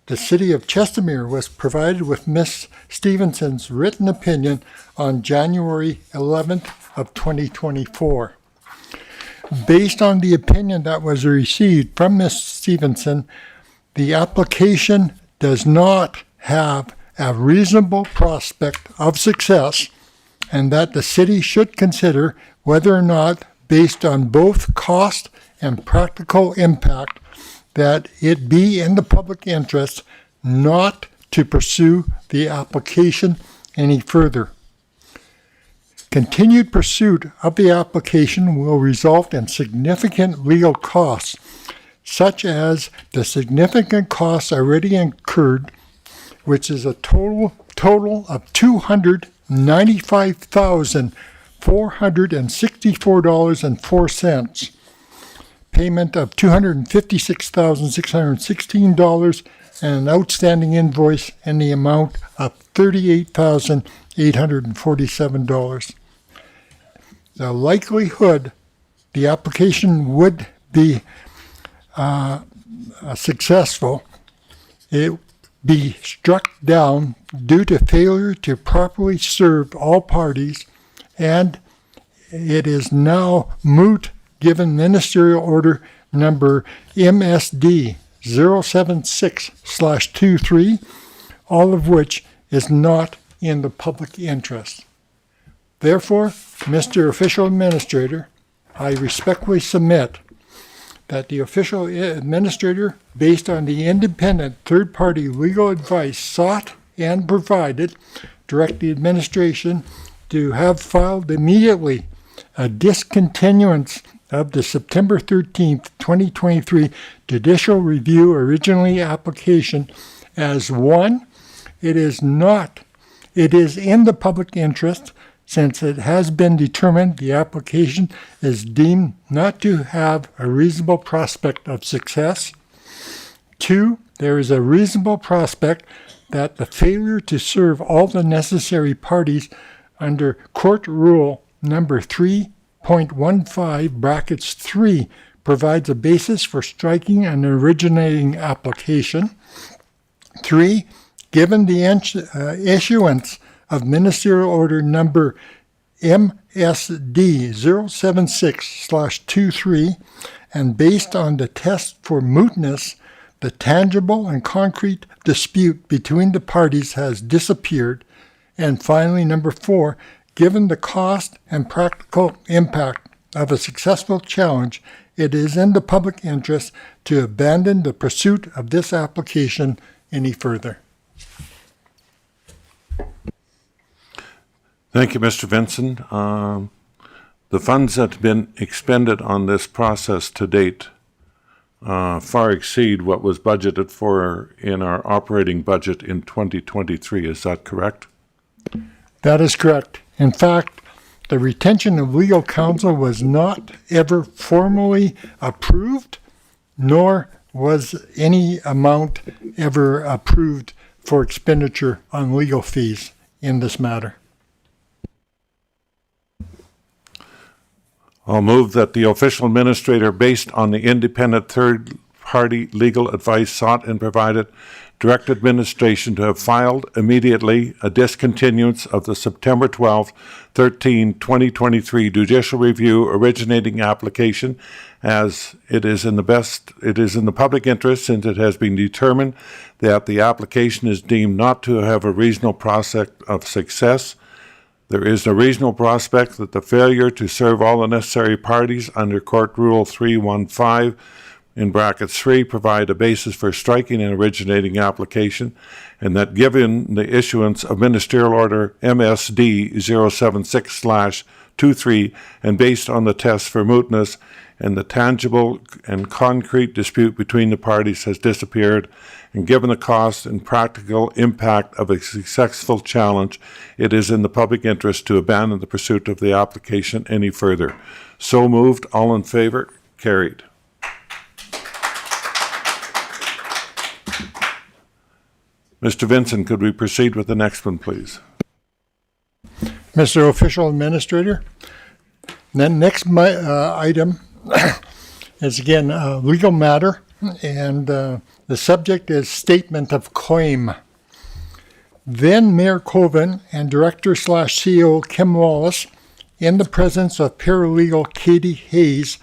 The City of Chestermere was provided with Ms. Stevenson's written opinion on January 11th of 2024. Based on the opinion that was received from Ms. Stevenson, the application does not have a reasonable prospect of success, and that the city should consider whether or not, based on both cost and practical impact, that it be in the public interest not to pursue the application any further. Continued pursuit of the application will result in significant legal costs, such as the significant costs already incurred, which is a total of $295,464.04, payment of $256,616, and an outstanding invoice in the amount of $38,847. The likelihood the application would be successful, it be struck down due to failure to properly serve all parties, and it is now moot given Ministerial Order number MSD 076/23, all of which is not in the public interest. Therefore, Mr. Official Administrator, I respectfully submit that the Official Administrator, based on the independent third-party legal advice sought and provided, direct the administration to have filed immediately a discontinuance of the September 13th, 2023 judicial review originally application as one, it is in the public interest, since it has been determined the application is deemed not to have a reasonable prospect of success. 2, there is a reasonable prospect that the failure to serve all the necessary parties under Court Rule number 3.15 brackets 3 provides a basis for striking an originating application. 3, given the issuance of Ministerial Order number MSD 076/23, and based on the test for mootness, the tangible and concrete dispute between the parties has disappeared. And finally, number 4, given the cost and practical impact of a successful challenge, it is in the public interest to abandon the pursuit of this application any further.
Thank you, Mr. Vincent. The funds that have been expended on this process to date far exceed what was budgeted for in our operating budget in 2023. Is that correct?
That is correct. In fact, the retention of legal counsel was not ever formally approved, nor was any amount ever approved for expenditure on legal fees in this matter. I'll move that the official administrator, based on the independent third
party legal advice sought and provided, direct administration to have filed immediately a discontinuance of the September 12, 2023 judicial review originating application, as it is in the public interest, since it has been determined that the application is deemed not to have a reasonable prospect of success. There is a reasonable prospect that the failure to serve all the necessary parties under Court Rule 315 in brackets 3 provide a basis for striking an originating application, and that given the issuance of Ministerial Order MSD 076/23 and based on the test for mootness, and the tangible and concrete dispute between the parties has disappeared, and given the cost and practical impact of a successful challenge, it is in the public interest to abandon the pursuit of the application any further. So moved. All in favor? Carried. Mr. Vincent, could we proceed with the next one, please?
Mr. Official Administrator, the next item is again a legal matter, and the subject is statement of claim. Then Mayor Colvin and Director/CEO Kim Wallace, in the presence of paralegal Katie Hayes,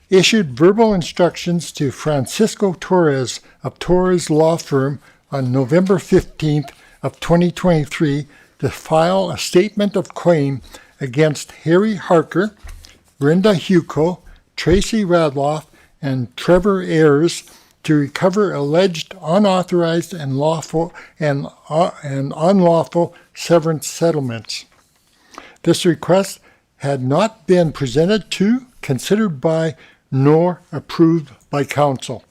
issued verbal instructions to Francisco Torres of Torres Law Firm on November 15th of 2023 to file a statement of claim against Harry Harker, Brenda Huco, Tracy Radloff, and Trevor Ayers to recover alleged unauthorized and unlawful severance settlements. This request had not been presented to, considered by, nor approved by council.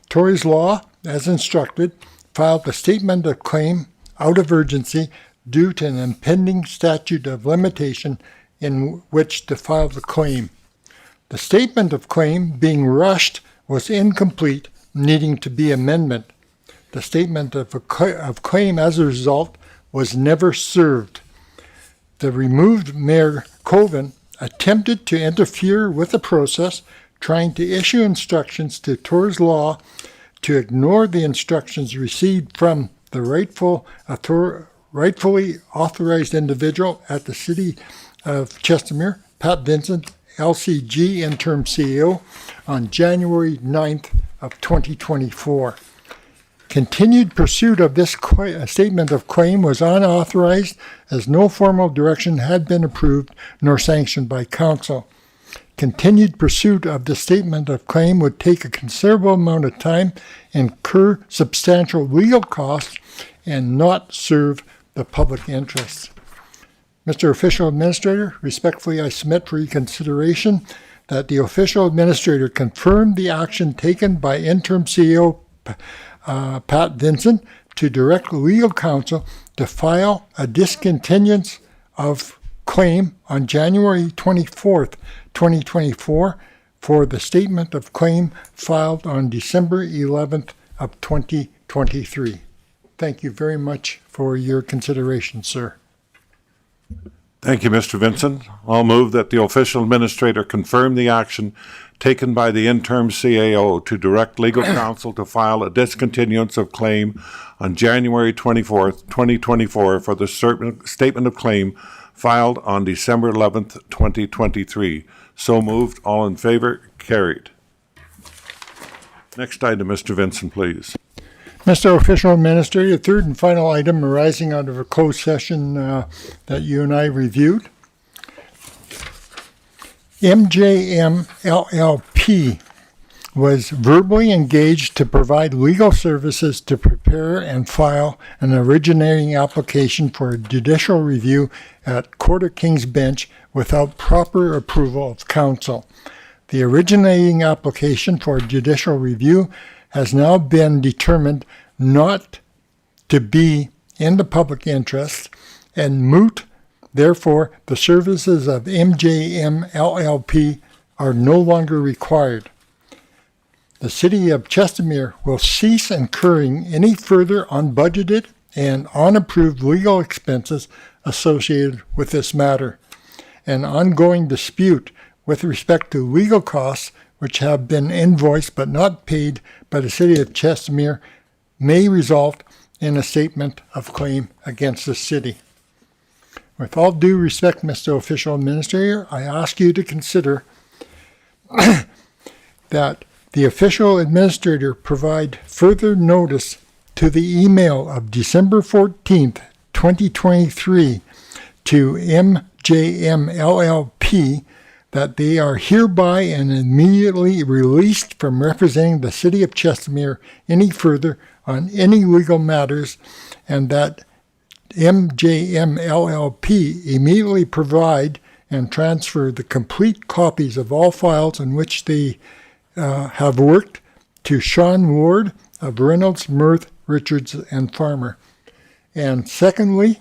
Torres Law, as instructed, filed a statement of claim out of urgency due to an impending statute of limitation in which to file the claim. The statement of claim, being rushed, was incomplete, needing to be amended. The statement of claim, as a result, was never served. The removed Mayor Colvin attempted to interfere with the process, trying to issue instructions to Torres Law to ignore the instructions received from the rightfully authorized individual at the City of Chestermere, Pat Vincent, LCG Interim CEO, on January 9th of 2024. Continued pursuit of this statement of claim was unauthorized, as no formal direction had been approved nor sanctioned by council. Continued pursuit of the statement of claim would take a considerable amount of time, incur substantial legal costs, and not serve the public interest. Mr. Official Administrator, respectfully I submit for your consideration that the Official Administrator confirmed the action taken by Interim CEO Pat Vincent to direct legal counsel to file a discontinuance of claim on January 24th, 2024 for the statement of claim filed on December 11th of 2023. Thank you very much for your consideration, sir.
Thank you, Mr. Vincent. I'll move that the official administrator confirm the action taken by the interim CAO to direct legal counsel to file a discontinuance of claim on January 24th, 2024 for the statement of claim filed on December 11th, 2023. So moved. All in favor? Carried. Next item, Mr. Vincent, please.
Mr. Official Administrator, the third and final item arising out of a closed session that you and I reviewed. MJM LLP was verbally engaged to provide legal services to prepare and file an originating application for a judicial review at Court of King's Bench without proper approval of council. The originating application for judicial review has now been determined not to be in the public interest and moot. Therefore, the services of MJM LLP are no longer required. The City of Chestermere will cease incurring any further unbudgeted and unapproved legal expenses associated with this matter. An ongoing dispute with respect to legal costs which have been invoiced but not paid by the City of Chestermere may result in a statement of claim against the city. With all due respect, Mr. Official Administrator, I ask you to consider that the Official Administrator provide further notice to the email of December 14th, 2023 to MJM LLP that they are hereby and immediately released from representing the City of Chestermere any further on any legal matters, and that MJM LLP immediately provide and transfer the complete copies of all files in which they have worked to Sean Ward of Reynolds, Mirth, Richards, and Farmer. And secondly,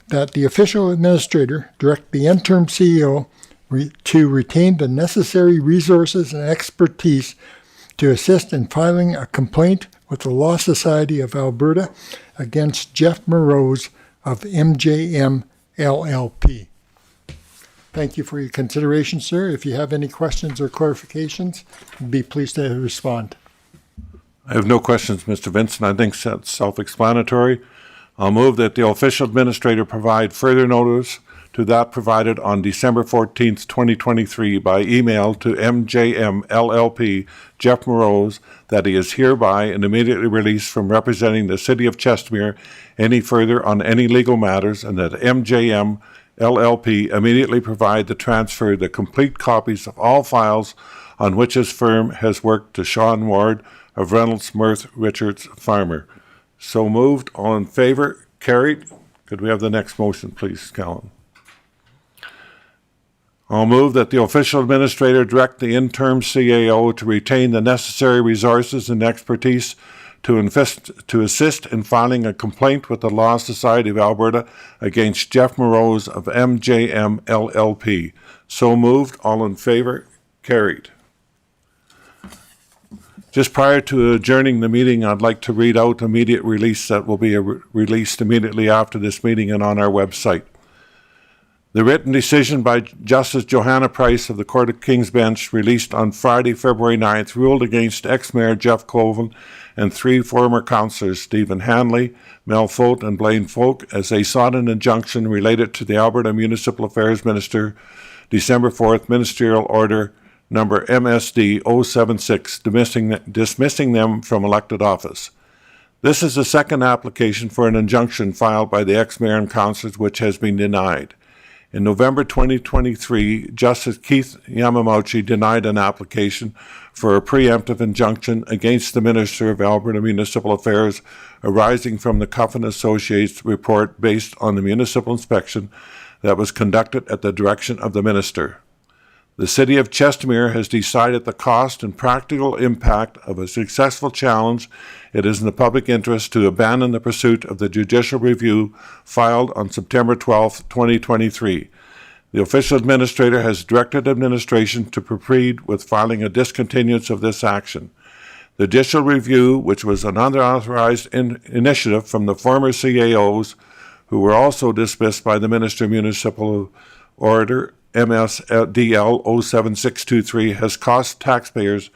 that the Official Administrator direct the interim CEO to retain the necessary resources and expertise to assist in filing a complaint with the Law Society of Alberta against Jeff Morose of MJM LLP. Thank you for your consideration, sir. If you have any questions or clarifications, be pleased to respond.
I have no questions, Mr. Vincent. I think that's self-explanatory. I'll move that the Official Administrator provide further notice to that provided on December 14th, 2023 by email to MJM LLP Jeff Morose that he is hereby and immediately released from representing the City of Chestermere any further on any legal matters, and that MJM LLP immediately provide the transfer the complete copies of all files on which his firm has worked to Sean Ward of Reynolds, Mirth, Richards, Farmer. So moved. All in favor? Carried. Could we have the next motion, please, Callan? I'll move that the Official Administrator direct the interim CAO to retain the necessary resources and expertise to assist in filing a complaint with the Law Society of Alberta against Jeff Morose of MJM LLP. So moved. All in favor? Carried. Just prior to adjourning the meeting, I'd like to read out immediate release that will be released immediately after this meeting and on our website. The written decision by Justice Johanna Price of the Court of King's Bench, released on Friday, February 9th, ruled against ex-mayor Jeff Colvin and 3 former councillors, Stephen Hanley, Mel Folt, and Blaine Folk, as they sought an injunction related to the Alberta Municipal Affairs Minister, December 4th, Ministerial Order number MSD 076, dismissing them from elected office. This is the second application for an injunction filed by the ex-mayor and councillors which has been denied. In November 2023, Justice Keith Yamamouchi denied an application for a preemptive injunction against the Minister of Alberta Municipal Affairs arising from the Cuffin Associates report based on the municipal inspection that was conducted at the direction of the Minister. The City of Chestermere has decided the cost and practical impact of a successful challenge. It is in the public interest to abandon the pursuit of the judicial review filed on September 12, 2023. The Official Administrator has directed administration to proceed with filing a discontinuance of this action. The judicial review, which was an unauthorized initiative from the former CAOs, who were also dismissed by the Minister of Municipal Order, MSDL 07623, has cost taxpayers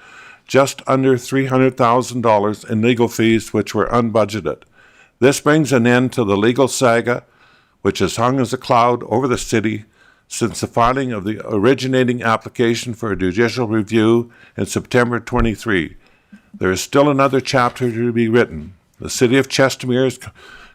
just under $300,000 in legal fees which were unbudgeted. This brings an end to the legal saga which has hung as a cloud over the city since the filing of the originating application for a judicial review in September 23. There is still another chapter to be written. The City of Chestermere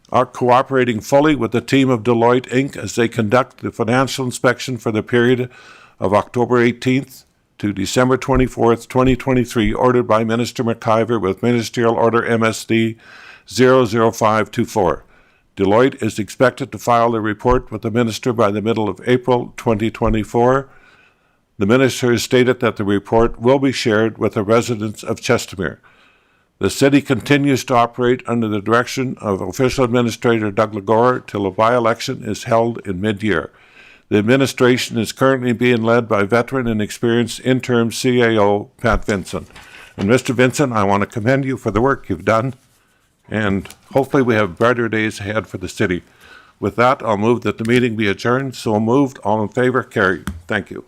are cooperating fully with the team of Deloitte Inc. as they conduct the financial inspection for the period of October 18th to December 24th, 2023, ordered by Minister McIver with Ministerial Order MSD 00524. Deloitte is expected to file a report with the Minister by the middle of April 2024. The Minister has stated that the report will be shared with the residents of Chestermere. The City continues to operate under the direction of Official Administrator Doug Legore till a by-election is held in mid-year. The administration is currently being led by veteran and experienced interim CAO Pat Vincent. And Mr. Vincent, I want to commend you for the work you've done, and hopefully we have brighter days ahead for the city. With that, I'll move that the meeting be adjourned. So moved. All in favor? Carried. Thank you.